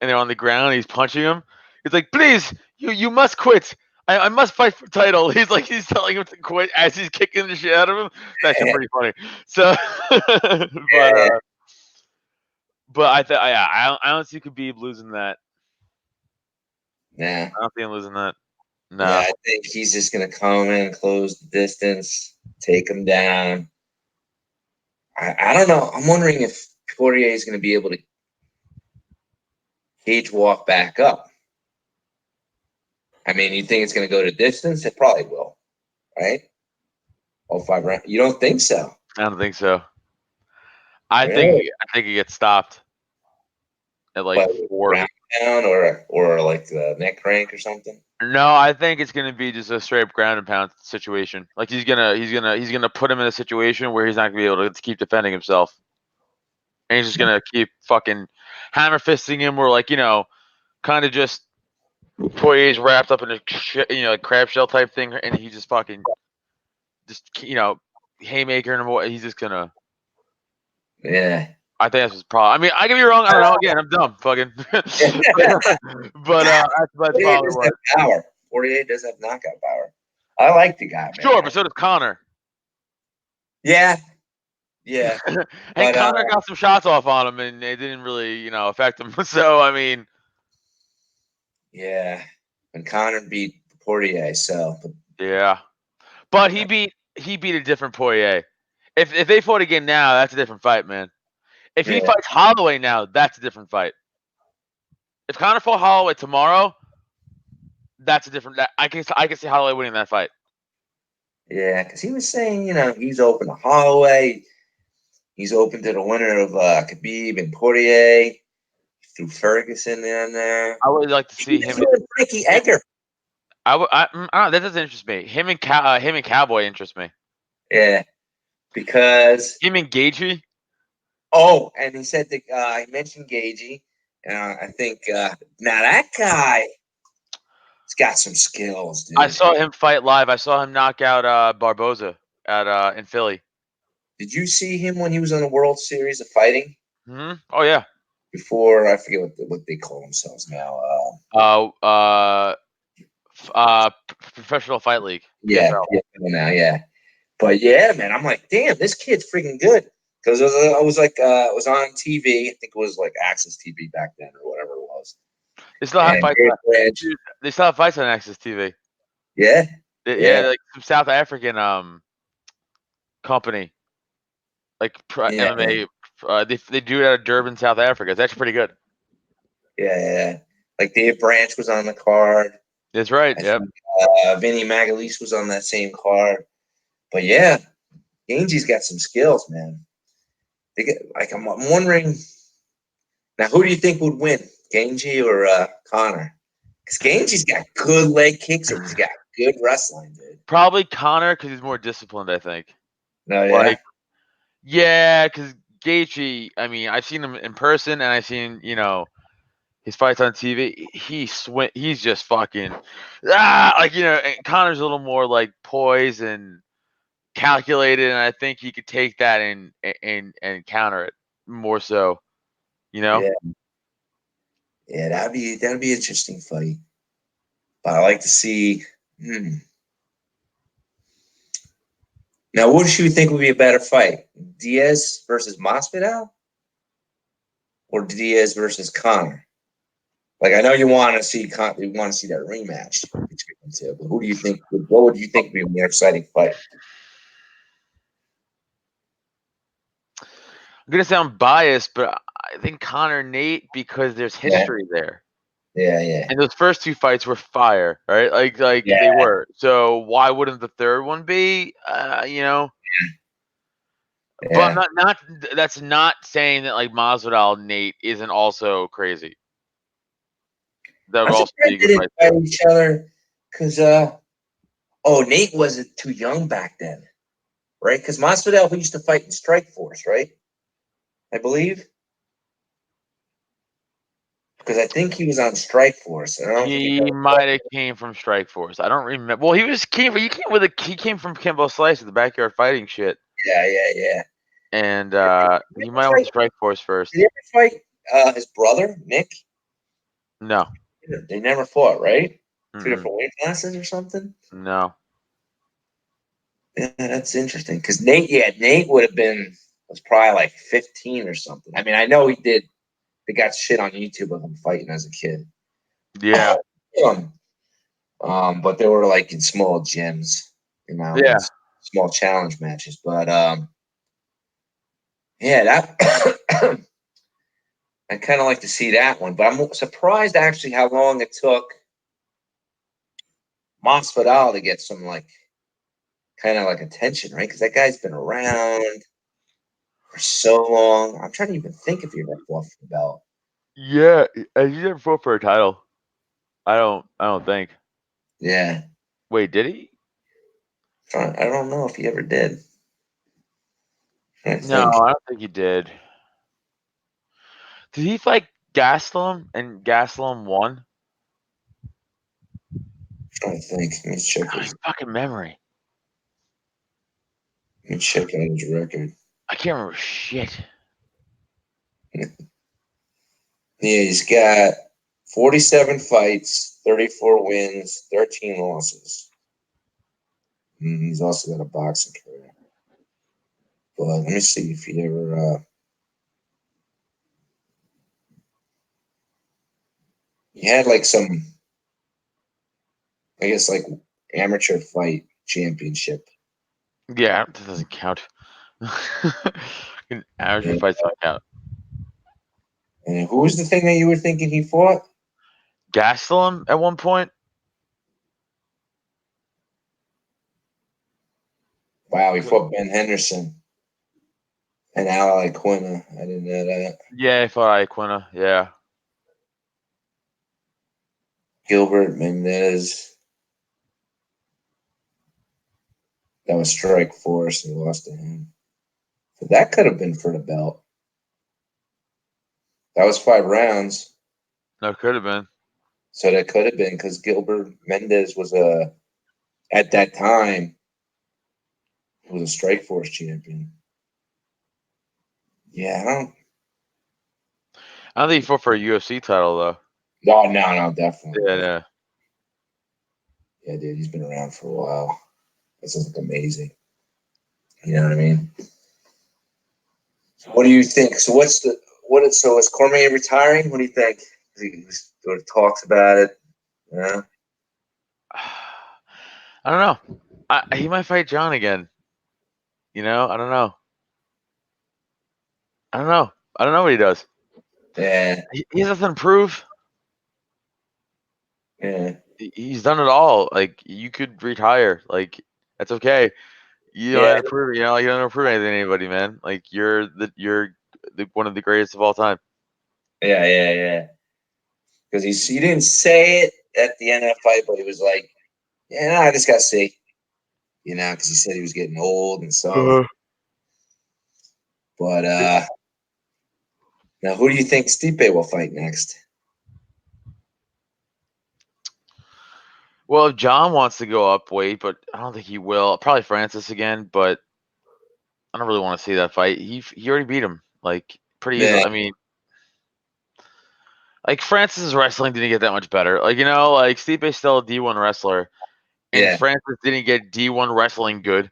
and they're on the ground. He's punching him. He's like, "Please, you must quit. I must fight for title." He's telling him to quit as he's kicking the shit out of him. That's yeah, pretty funny. So, but yeah. I don't see Khabib losing that. Nah. I don't see him losing that. Yeah, No. I think he's just gonna come in, close the distance, take him down. I don't know. I'm wondering if Poirier is going to be able to cage walk back up. I mean, you think it's going to go to distance? It probably will, right? All 5 rounds. You don't think so? I don't think so. I Really? think he gets stopped at like But 4. ground down or like the neck crank or something? No, I think it's gonna be just a straight up ground and pound situation. Like he's gonna put him in a situation where he's not gonna be able to keep defending himself, and he's just gonna keep fucking hammer fisting him, or like kind of just Poirier's wrapped up in a like crab shell type thing, and he just fucking just haymaker and he's just gonna. Yeah. I think that's his problem. I mean, I could be wrong. I don't know. Again, I'm dumb, fucking. but that's Poirier probably does what. have power. Poirier does have knockout power. I like the guy, man. Sure, but so does Connor. Yeah. Yeah. And But Connor got some shots off on him, and it didn't really, affect him. So I mean, yeah. And Conor beat Poirier, so yeah. But he beat a different Poirier. If they fought again now, that's a different fight, man. If he yeah. fights Holloway now, that's a different fight. If Connor fought Holloway tomorrow, that's a different. I can see Holloway winning that fight. Yeah, because he was saying, he's open to Holloway. He's open to the winner of Khabib and Poirier. Threw Ferguson in there. I would like to see He him. threw in Frankie Edgar. I don't know, that doesn't interest me. Him and Cowboy interest me. Yeah, because Him and Gaethje. and he said that he mentioned Gagey. I think now that guy, he's got some skills, dude. I saw him fight live. I saw him knock out Barboza at in Philly. Did you see him when he was on the World Series of Fighting? Oh yeah. Before I forget what they call themselves now. Professional Fight League. Yeah, PFL. now, yeah. But yeah, man, I'm like, damn, this kid's freaking good. Because it was on TV. I think it was like Access TV back then or whatever it was. They still have And fights. They still have fights on Access TV. yeah, Yeah, like some South African company, like yeah, MMA. They do it out of Durban, South Africa. It's actually pretty good. yeah. Like Dave Branch was on the card. That's right. I Yep. think Vinny Magalise was on that same card. But yeah, Gaingy's got some skills, man. I'm wondering now, who do you think would win, Gaingy or Connor? Because Gaingy's got good leg kicks and he's got good wrestling, dude. Probably Connor because he's more disciplined. I think. No, yeah. Yeah, because Gaethje. I mean, I've seen him in person, and I've seen his fights on TV. He's just fucking And Connor's a little more like poised and calculated, and I think he could take that and counter it more so. Yeah, yeah, that'd be an interesting fight. But I like to see. Now, what do you think would be a better fight, Diaz versus Masvidal, or Diaz versus Connor? Like, I know you want to see that rematch between the two, but who do you think? What would you think would be a more exciting fight? I'm gonna sound biased, but I think Connor Nate because there's history there. Yeah. And those first 2 fights were fire, right? Like they were. So why wouldn't the third one be? But not that's not saying that like Masvidal Nate isn't also crazy. That would I'm also surprised be a they good didn't fight. fight each other because Nate wasn't too young back then, right? Because Masvidal who used to fight in Strike Force, right? I believe. Because I think he was on Strike Force. I don't think He might have came from Strike Force. I don't remember. Well, he came from Kimbo Slice at the backyard fighting shit. Yeah. And he might have went to Strike Force first. Did he ever fight his brother, Nick? No. They never fought, right? Mm-mm. 2 different weight classes or something? No. Yeah, that's interesting. Because Nate was probably like 15 or something. I mean, I know they got shit on YouTube of him fighting as a kid. Yeah. But they were like in small gyms, Yeah. small challenge matches. But Yeah, that I kind of like to see that one, but I'm surprised actually how long it took Masvidal to get some like kind of like attention, right? Because that guy's been around for so long. I'm trying to even think if he ever fought for the belt. Yeah, he never fought for a title. I don't think. Yeah, Wait, did he? I don't know if he ever did. I No, think. I don't think he did. Did he fight Gastelum and Gastelum won? I think. Let me check God, his. his fucking memory. Let me check out his record. I can't remember shit. Yeah, he's got 47 fights, 34 wins, 13 losses. He's also got a boxing career. But let me see if he ever. He had like some, I guess, like amateur fight championship. Yeah, that doesn't count. Amateur Yeah. fights don't count. And who was the thing that you were thinking he fought? Gastelum at one point. Wow, he fought Ben Henderson and Al Aquina. I didn't know that. Yeah, he fought Iaquinta. Yeah. Gilbert Mendez. That was Strike Force. He lost to him. But that could have been for the belt. That was 5 rounds. No, could have been. So that could have been because Gilbert Mendez was at that time, he was a Strike Force champion. Yeah, I don't. I don't think he fought for a UFC title though. No, definitely. Yeah, yeah. Yeah, dude, he's been around for a while. This is amazing. You know what I mean? So what do you think? So so is Cormier retiring? What do you think? He sort of talks about it. Yeah. I don't know. He might fight John again. You know, I don't know. I don't know. I don't know what he does. Yeah. He has nothing to prove. Yeah. He's done it all. Like you could retire. Like that's okay. You don't Yeah. have to prove. You know, you don't have to prove anything to anybody, man. Like you're one of the greatest of all time. Yeah. Because he didn't say it at the end of the fight, but he was like, "Yeah, I just got to see." You know, because he said he was getting old and so. Uh, But now, who do you think Stipe will fight next? Well, if John wants to go up weight, but I don't think he will. Probably Francis again, but I don't really want to see that fight. He already beat him like pretty Yeah. easily. I mean, like Francis's wrestling didn't get that much better. Like like Stipe's still a D1 wrestler, and Yeah. Francis didn't get D1 wrestling good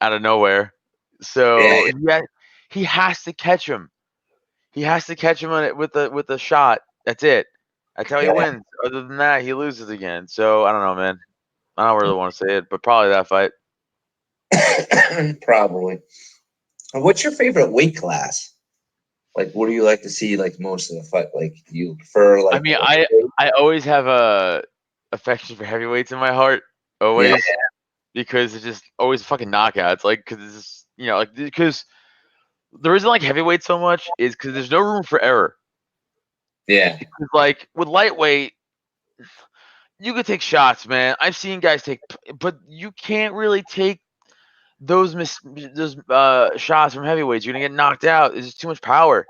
out of nowhere. Yeah. So he has to catch him. He has to catch him on it with the shot. That's it. That's how he Yeah. wins. Other than that, he loses again. So I don't know, man. I don't really want to say it, but probably that fight. Probably. What's your favorite weight class? Like, what do you like to see? Like most of the fight. Like, do you prefer I like? mean, I always have a affection for heavyweights in my heart, Yeah. always, because it's just always fucking knockouts. Like, because it's just, like because the reason I like heavyweight so much is because there's no room for error. Yeah. Because like with lightweight, you could take shots, man. I've seen guys take, but you can't really take those shots from heavyweights. You're gonna get knocked out. It's just too much power.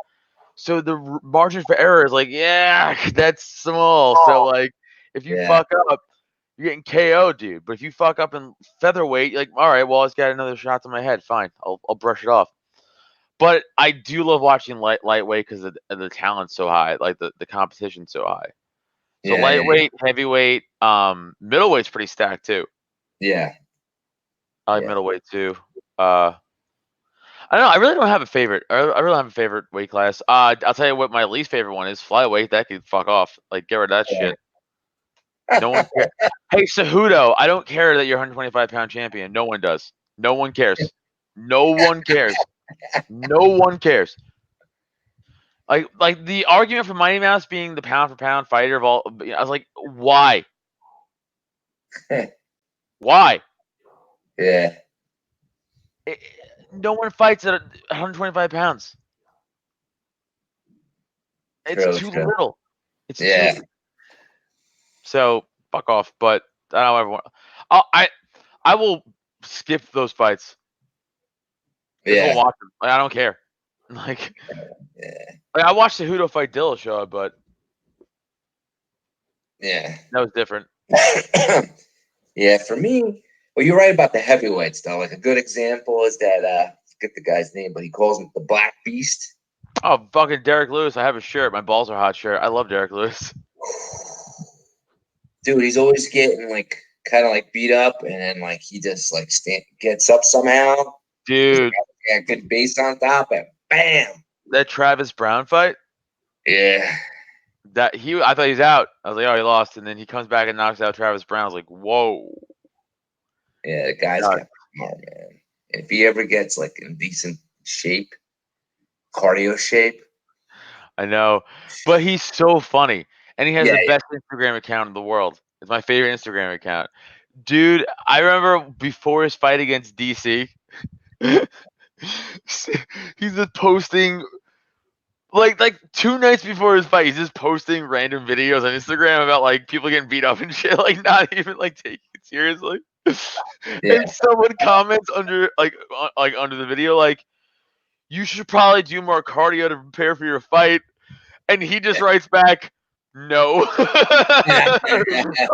So the margin for error is like, yeah, that's small. So like, if you Yeah. fuck up, you're getting KO, dude. But if you fuck up in featherweight, you're like, all right, well, it's got another shot to my head. Fine, I'll brush it off. But I do love watching lightweight because the talent's so high, like the competition's so high. So Yeah. lightweight, heavyweight, middleweight's pretty stacked too. Yeah. I like Yeah. middleweight too. Uh, I don't know. I really don't have a favorite. I really don't have a favorite weight class. I'll tell you what my least favorite one is. Flyweight. That could fuck off. Like get rid of that shit. No one cares. Hey, Cejudo, I don't care that you're 125-pound champion. No one does. No one cares. No one cares. No one cares. Like the argument for Mighty Mouse being the pound for pound fighter of all. I was like, why? Why? Yeah, It, no one fights at 125 pounds. It's true, too true. little. It's too. Yeah, So fuck off. But I don't know everyone. I will skip those fights. Just won't yeah, watch them. Like, I don't care. Like, yeah, I watched the Hudo fight Dillashaw, but yeah. that was different. Yeah, for me, well, you're right about the heavyweights, though. Like a good example is that I forget the guy's name, but he calls him the Black Beast. Oh, fucking Derek Lewis. I have a shirt. My balls are hot shirt. I love Derek Lewis. Dude, he's always getting like kind of like beat up, and then like he just like gets up somehow. He's Dude, got a good base on top, and bam. that Travis Brown fight, Yeah, I thought he's out. I was like, oh, he lost. And then he comes back and knocks out Travis Brown. I was like, whoa. yeah. The guy's God. got power, man. If he ever gets like in decent shape, cardio shape, I know. But he's so funny. And he has yeah, the best Instagram account in the world. It's my favorite Instagram account. Dude, I remember before his fight against DC, he's just posting like 2 nights before his fight, he's just posting random videos on Instagram about like people getting beat up and shit, like not even like taking it seriously. yeah. And someone comments under like under the video like, you should probably do more cardio to prepare for your fight. And he just writes back, no.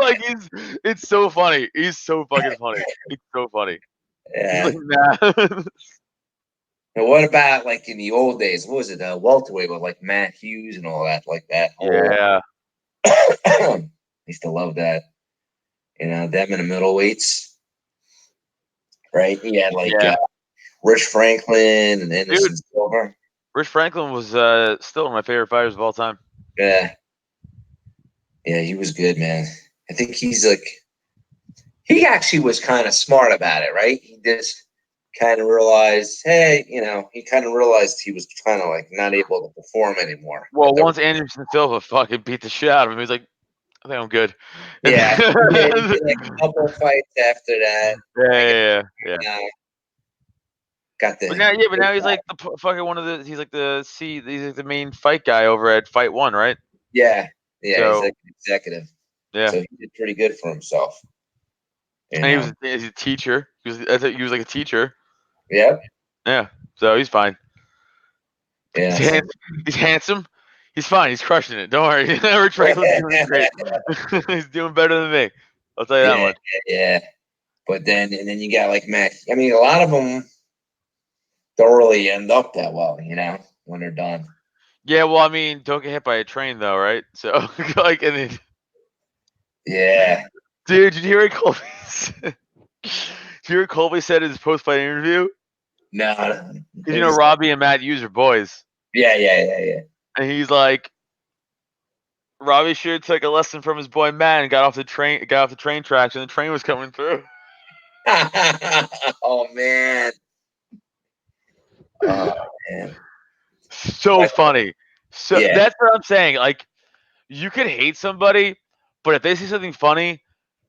Like it's so funny. He's so fucking funny. It's so funny. He's Yeah. like, nah. And what about like in the old days? What was it? Welterweight with like Matt Hughes and all that, like that whole. Yeah. I used to love that. You know, them in the middleweights, right? He had like Yeah. Rich Franklin and Dude, Anderson Silver. Rich Franklin was still one of my favorite fighters of all time. Yeah, yeah, he was good, man. I think he's like he actually was kind of smart about it, right? He just kind of realized, hey, you know, he kind of realized he was kind of like not able to perform anymore. Well, once Anderson Silva fucking beat the shit out of him, he's like, I think I'm good. And Yeah, he did like a couple of fights after that. I guess yeah. got But the now he's like the fucking one of the he's like he's like the main fight guy over at Fight One, right? yeah, he's So like an executive, yeah, so he did pretty good for himself. You and know, he's a teacher. I think he was like a teacher. yep, Yeah, so he's fine. He's yeah, so handsome. He's handsome. He's fine. He's crushing it. Don't worry. Rich Franklin's doing great. He's doing better than me. I'll tell you that yeah, much. yeah. But then you got like Mac. I mean, a lot of them don't really end up that well, you know, when they're done. Yeah, well, I mean, don't get hit by a train though, right? So like, and then, Yeah. dude, did you hear what Colby said? Did you hear what Colby said in his post-fight interview? No. Because you know Robbie and Matt Hughes are boys, Yeah. and he's like, Robbie should took a lesson from his boy Matt and got off the train tracks, and the train was coming through. Oh man. Oh man. So funny. So Yeah. that's what I'm saying. Like, you could hate somebody, but if they say something funny,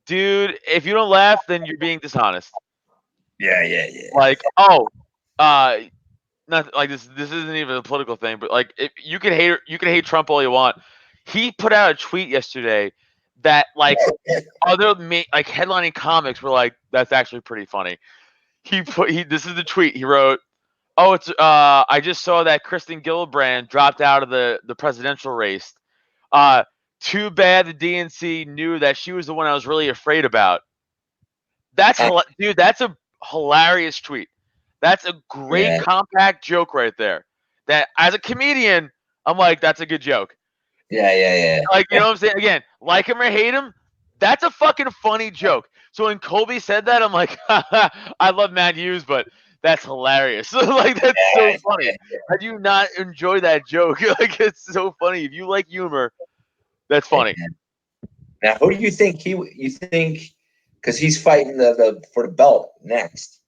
dude, if you don't laugh, then you're being dishonest. Yeah. Like, oh, uh, not like this isn't even a political thing, but like, if you can hate Trump all you want. He put out a tweet yesterday that like like headlining comics were like, that's actually pretty funny. This is the tweet he wrote. Oh, it's I just saw that Kristen Gillibrand dropped out of the presidential race. Uh, Too bad the DNC knew that she was the one I was really afraid about. Dude, that's a hilarious tweet. That's a great Yeah. compact joke right there. That as a comedian, I'm like, that's a good joke. Yeah. Like, you know what I'm saying? Again, like him or hate him, that's a fucking funny joke. So when Colby said that, I'm like, I love Matt Hughes, but that's hilarious. Like, that's so funny. How do you not enjoy that joke? Like, it's so funny. If you like humor, that's funny. Now, who do you think you think? Because he's fighting the for the belt next.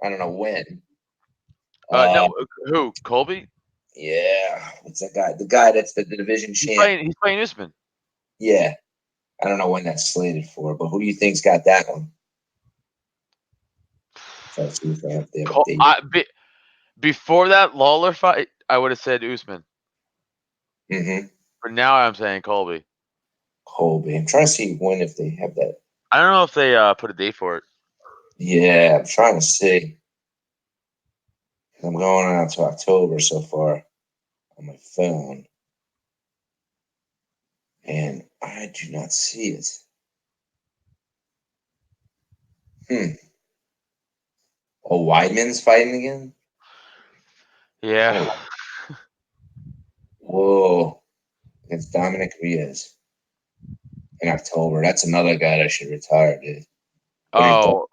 I don't know when. No, who? Colby? Yeah. What's that guy? The guy that's the division champ. He's playing Usman. Yeah. I don't know when that's slated for, but who do you think's got that one? Try to see if they have Before that Lawler fight, I would have said Usman. But now I'm saying Colby. Colby. I'm trying to see when if they have that. I don't know if they put a date for it. Yeah, I'm trying to see. I'm going on to October so far on my phone. And I do not see it. Oh, Weidman's fighting again? Yeah. Oh, whoa. Against Dominic Reyes in October. That's another guy that should retire, dude. Oh,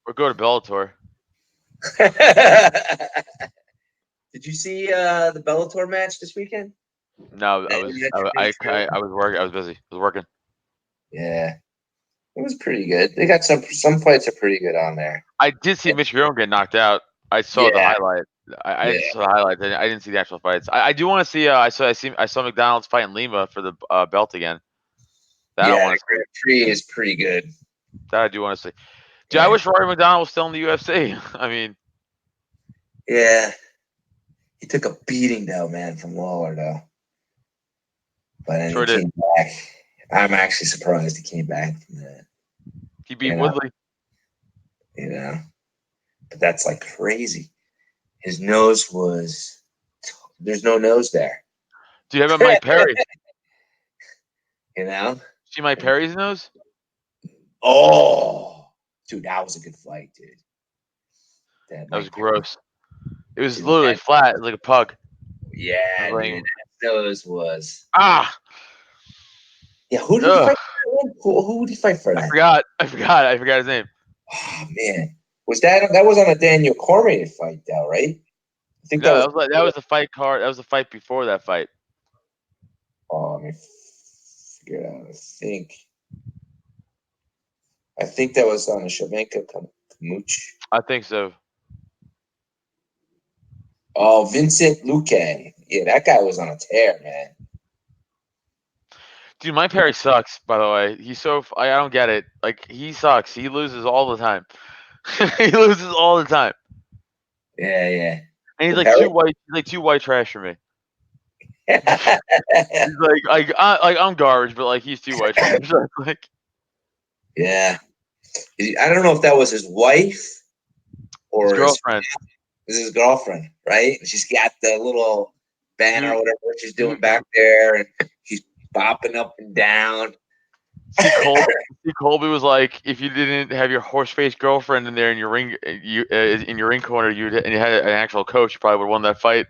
or go to Bellator. Did you see the Bellator match this weekend? No, I was working. I was busy. I was working. Yeah, it was pretty good. They got some fights are pretty good on there. I did see Mitch Graham get knocked out. I saw the highlight. I just saw the highlights. I didn't see the actual fights. I do want to see. I saw McDonald's fighting Lima for the belt again. That I want to see. Tree is pretty good. That I do want to see. Dude, I wish Rory McDonald was still in the UFC. I mean, yeah, he took a beating though, man, from Lawler though. But then he came back. I'm actually surprised he came back from that. He beat Woodley. You know, but that's like crazy. His nose was. There's no nose there. Do you have Mike Perry? You know? See Mike Perry's nose? Oh, dude, that was a good fight, dude. That was gross. It was literally flat, like a pug. Yeah, dude, that nose was. Yeah, who did he fight for? Who did he fight for? I forgot his name. Oh man, that was on a Daniel Cormier fight, though, right? I think that was the fight card. That was the fight before that fight. Oh, let me figure it out. I think that was on the Shevchenko Kamuch. I think so. Oh, Vincent Luque. Yeah, that guy was on a tear, man. Dude, Mike Perry sucks, by the way. He's so I don't get it. Like, he sucks. He loses all the time. He loses all the time. Yeah. And he's too white trash for me. He's like I'm garbage, but like he's too white trash. Like, yeah. I don't know if that was his wife or his girlfriend. His girlfriend, right? She's got the little banner or whatever she's doing back there, and she's bopping up and down. See, Colby was like, if you didn't have your horse-faced girlfriend in there in your ring, in your ring corner, and you had an actual coach, you probably would have won that fight.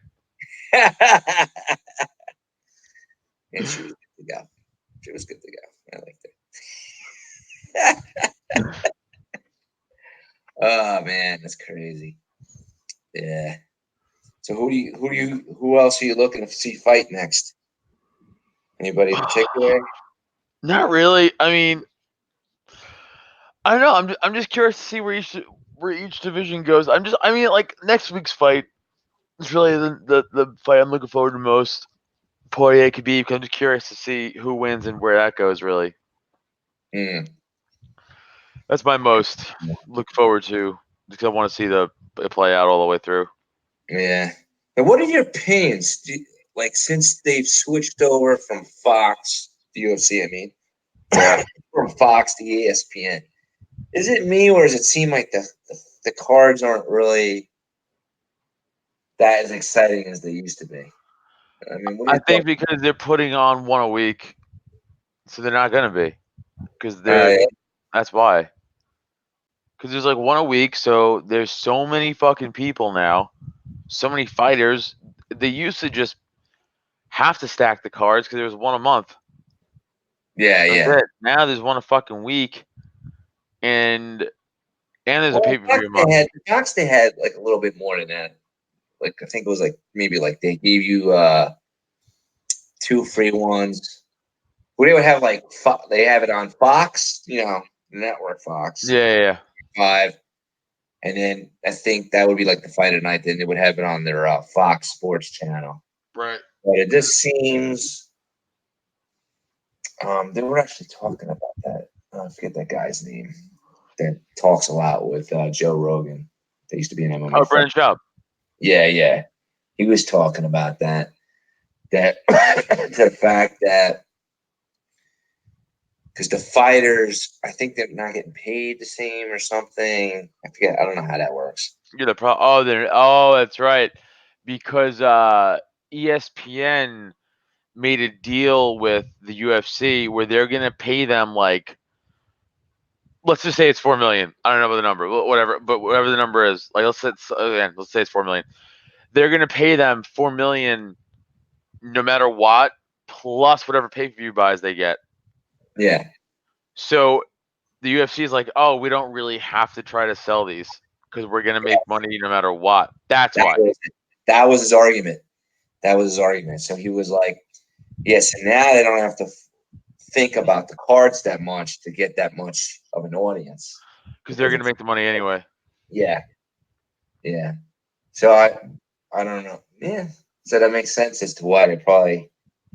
And she was good to go. She was good to go. I liked it. Oh man, that's crazy. Yeah. So who else are you looking to see fight next? Anybody in particular? Not really. I mean, I don't know. I'm just curious to see where each division goes. I mean, like next week's fight is really the fight I'm looking forward to most. Poirier could be. I'm just curious to see who wins and where that goes. Really. That's my most look forward to because I want to see it play out all the way through. Yeah. And what are your opinions? Like since they've switched over from Fox to UFC, I mean, from Fox to ESPN, is it me or does it seem like the cards aren't really that as exciting as they used to be? I mean, I think because they're putting on one a week, so they're not gonna be because that's why. Because there's like one a week, so there's so many fucking people now, so many fighters. They used to just have to stack the cards because there was one a month. Yeah. Now there's one a fucking week, and there's a pay-per-view a month. Fox they had like a little bit more than that. Like I think it was like maybe like they gave you 2 free ones. They would have like they have it on Fox, network Fox. Yeah. 5, And then I think that would be like the fight at night. Then they would have it on their Fox Sports channel. Right. But it just seems they were actually talking about that. I forget that guy's name that talks a lot with Joe Rogan. They used to be an MMA Oh, fight. Brendan Schaub. Yeah. He was talking about that. That the fact that because the fighters, I think they're not getting paid the same or something. I forget. I don't know how that works. Yeah, that's right. Because ESPN made a deal with the UFC where they're gonna pay them like, let's just say it's 4 million. I don't know about the number, whatever, but whatever the number is, like let's say it's 4 million. They're gonna pay them 4 million no matter what, plus whatever pay-per-view buys they get. Yeah. So the UFC is like, oh, we don't really have to try to sell these because we're gonna make money no matter what. That's why. That was his argument. So he was like, yes, and now they don't have to think about the cards that much to get that much of an audience. Because they're gonna make the money anyway. Yeah. So I don't know. Yeah. So that makes sense as to why they probably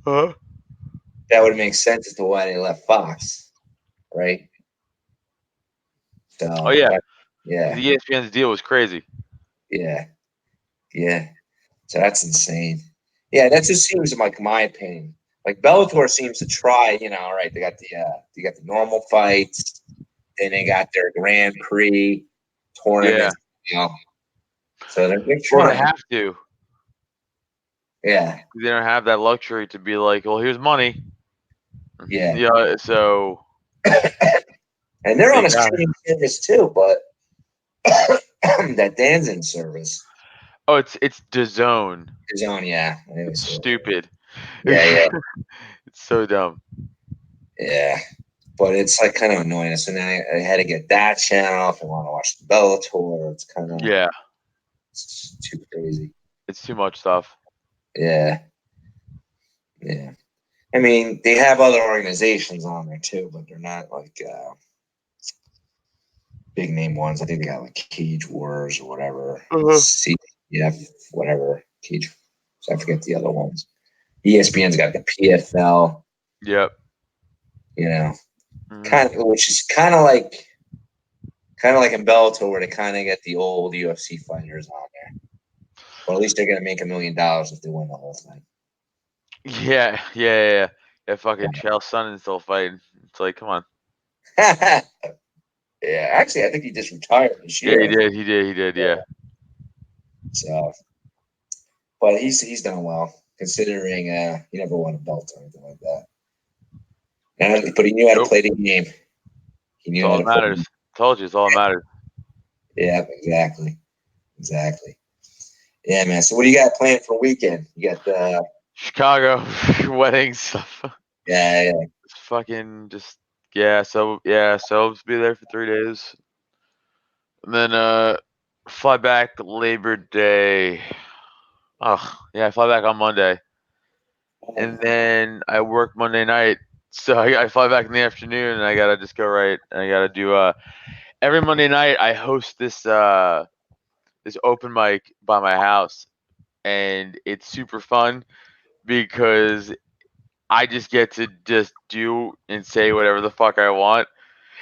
that would make sense as to why they left Fox, right? So Oh yeah. yeah. The ESPN's deal was crazy. Yeah. So that's insane. Yeah, that just seems like my opinion. Like Bellator seems to try, all right, they got the normal fights, then they got their Grand Prix tournaments, So they're Well, they trying. have to. Yeah. They don't have that luxury to be like, well, here's money. Yeah. Yeah. So. And they're on a streaming service too, but that Danzig service. Oh, it's DAZN. DAZN, yeah. It's stupid. Yeah. It's so dumb. Yeah. But it's like kind of annoying. So now I had to get that channel if I want to watch the Bellator. It's kind of it's too crazy. It's too much stuff. Yeah. I mean, they have other organizations on there too, but they're not like big name ones. I think they got like Cage Wars or whatever. CF, whatever. Cage. I forget the other ones. ESPN's got the PFL. Yep. Which is kind of like in Bellator where they kind of get the old UFC fighters on there. Well, at least they're gonna make $1 million if they win the whole thing. Yeah. Fucking Chael Sonnen's still fighting. It's like, come on. Yeah, actually, I think he just retired this year. Yeah, he did. Yeah. So, but he's done well considering he never won a belt or anything like that. But he knew how to play the game. He knew all that matters. Told you, it's all that matters. Yeah, exactly. Yeah, man. So what do you got planned for a weekend? You got Chicago wedding stuff. Yeah. It's fucking just So be there for 3 days, and then fly back Labor Day. Oh yeah, I fly back on Monday, and then I work Monday night. So I fly back in the afternoon, and I gotta just go right. And I gotta do every Monday night. I host this open mic by my house, and it's super fun because I just get to just do and say whatever the fuck I want.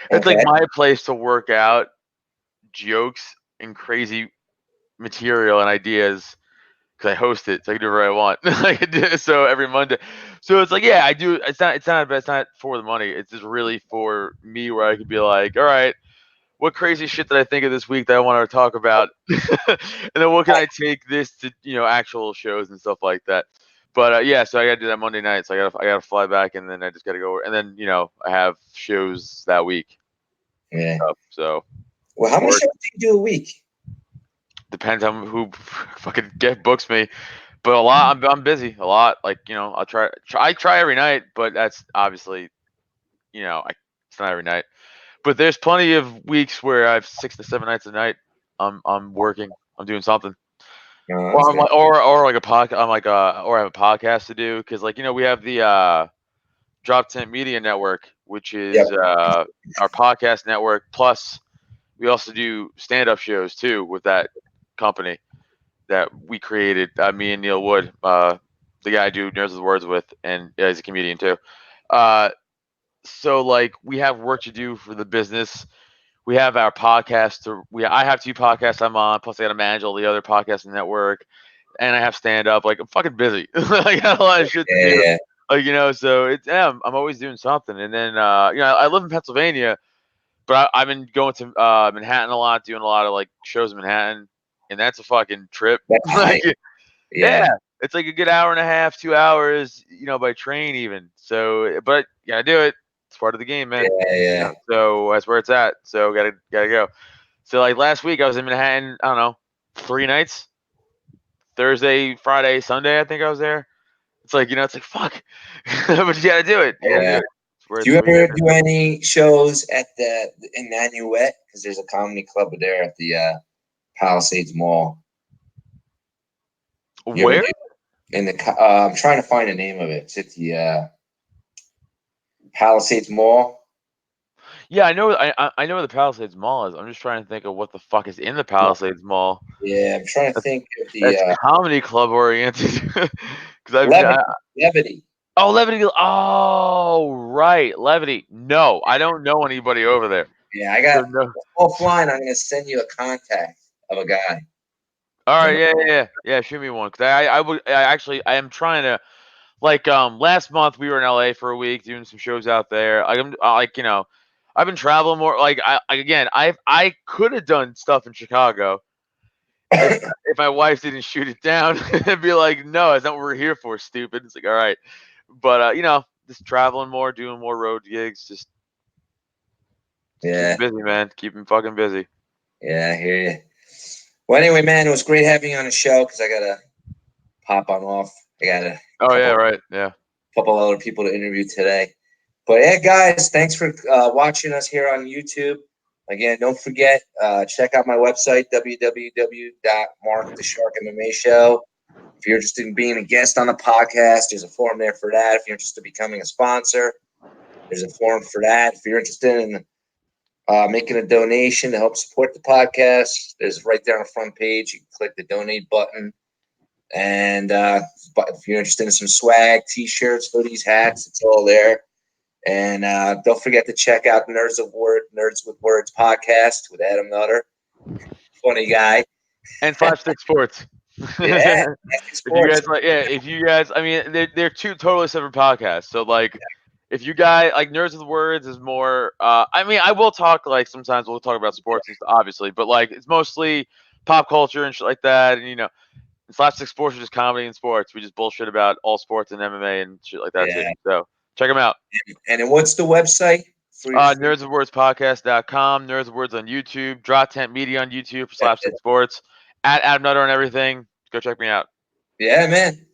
It's like my place to work out jokes and crazy material and ideas because I host it, so I can do whatever I want. I can do so every Monday. So it's like, yeah, I do. It's not for the money. It's just really for me, where I could be like, all right, what crazy shit did I think of this week that I want to talk about, and then what can I take this to actual shows and stuff like that. But so I got to do that Monday night. So I gotta fly back, and then I just got to go. And then I have shows that week. Yeah. So. Well, how many shows do you do a week? Depends on who fucking books me, but a lot. I'm busy a lot. Like I'll try every night, but that's obviously it's not every night. But there's plenty of weeks where I have 6 to 7 nights a night. I'm working. I'm doing something. Or I'm like, or like a podcast. I'm like or I have a podcast to do because we have the Drop Tent Media Network, which is our podcast network. Plus we also do stand-up shows too with that company that we created. Me and Neil Wood, the guy I do Nerds with Words with, and he's a comedian too. So like we have work to do for the business. We have our podcast. I have 2 podcasts I'm on. Plus, I got to manage all the other podcasts in the network, and I have stand up. Like I'm fucking busy. I got a lot of shit to do. Yeah. Like so it's I'm always doing something. And then I live in Pennsylvania, but I've been going to Manhattan a lot, doing a lot of like shows in Manhattan, and that's a fucking trip. That's Like, hype. yeah, it's like a good hour and a half, 2 hours, by train even. So, but you gotta do it. It's part of the game, man. Yeah. So that's where it's at. So gotta go. So like last week I was in Manhattan. I don't know, 3 nights. Thursday, Friday, Sunday. I think I was there. It's like it's like fuck, but you gotta do it. You gotta do it. Do you ever do any shows at in Nanuet? Because there's a comedy club there at the Palisades Mall. Where? In the I'm trying to find the name of it. It's at the Palisades Mall. Yeah, I know. I know where the Palisades Mall is. I'm just trying to think of what the fuck is in the Palisades Mall. Yeah, I'm trying to think of the That's comedy club oriented. Because Levity. Oh, Levity. Oh, right, Levity. No, I don't know anybody over there. Yeah, I got offline. I'm gonna send you a contact of a guy. All right, yeah. Shoot me one, because I am trying to, like, last month we were in LA for a week doing some shows out there. I'm like, I've been traveling more. Like, I could have done stuff in Chicago if my wife didn't shoot it down and be like, no, that's not what we're here for, stupid. It's like, all right, but just traveling more, doing more road gigs, just keep busy, man. Keep him fucking busy. Yeah, I hear you. Well, anyway, man, it was great having you on the show because I gotta pop on off. I got a couple other people to interview today. But yeah, guys, thanks for watching us here on YouTube. Again, don't forget, check out my website, www.markthe.shark.mma.show. If you're interested in being a guest on the podcast, there's a form there for that. If you're interested in becoming a sponsor, there's a form for that. If you're interested in making a donation to help support the podcast, there's right there on the front page. You can click the donate button. And if you're interested in some swag, t-shirts, hoodies, hats, it's all there. And don't forget to check out Nerds with Words podcast with Adam Nutter. Funny guy. And Slapstick Sports. Yeah. If you guys, I mean, they're 2 totally separate podcasts. So like, if you guys like Nerds with Words is more, I mean, I will talk, like, sometimes we'll talk about sports and stuff, obviously, but like it's mostly pop culture and shit like that. And Slapstick Sports is just comedy and sports. We just bullshit about all sports and MMA and shit like that too. So check them out. And then what's the website? Nerdswithwords.podcast.com, Nerds with Words on YouTube, Draw Tent Media on YouTube for Slapstick Sports, at Adam Nutter and everything. Go check me out. Yeah, man.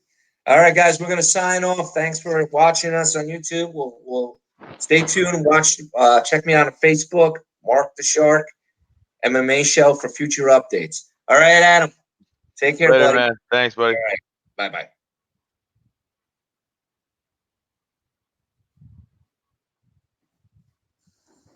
All right, guys, we're gonna sign off. Thanks for watching us on YouTube. We'll stay tuned and watch. Check me out on Facebook, Mark the Shark MMA Show for future updates. All right, Adam. Take care, Later, buddy. man. Thanks, buddy. All right. Bye-bye.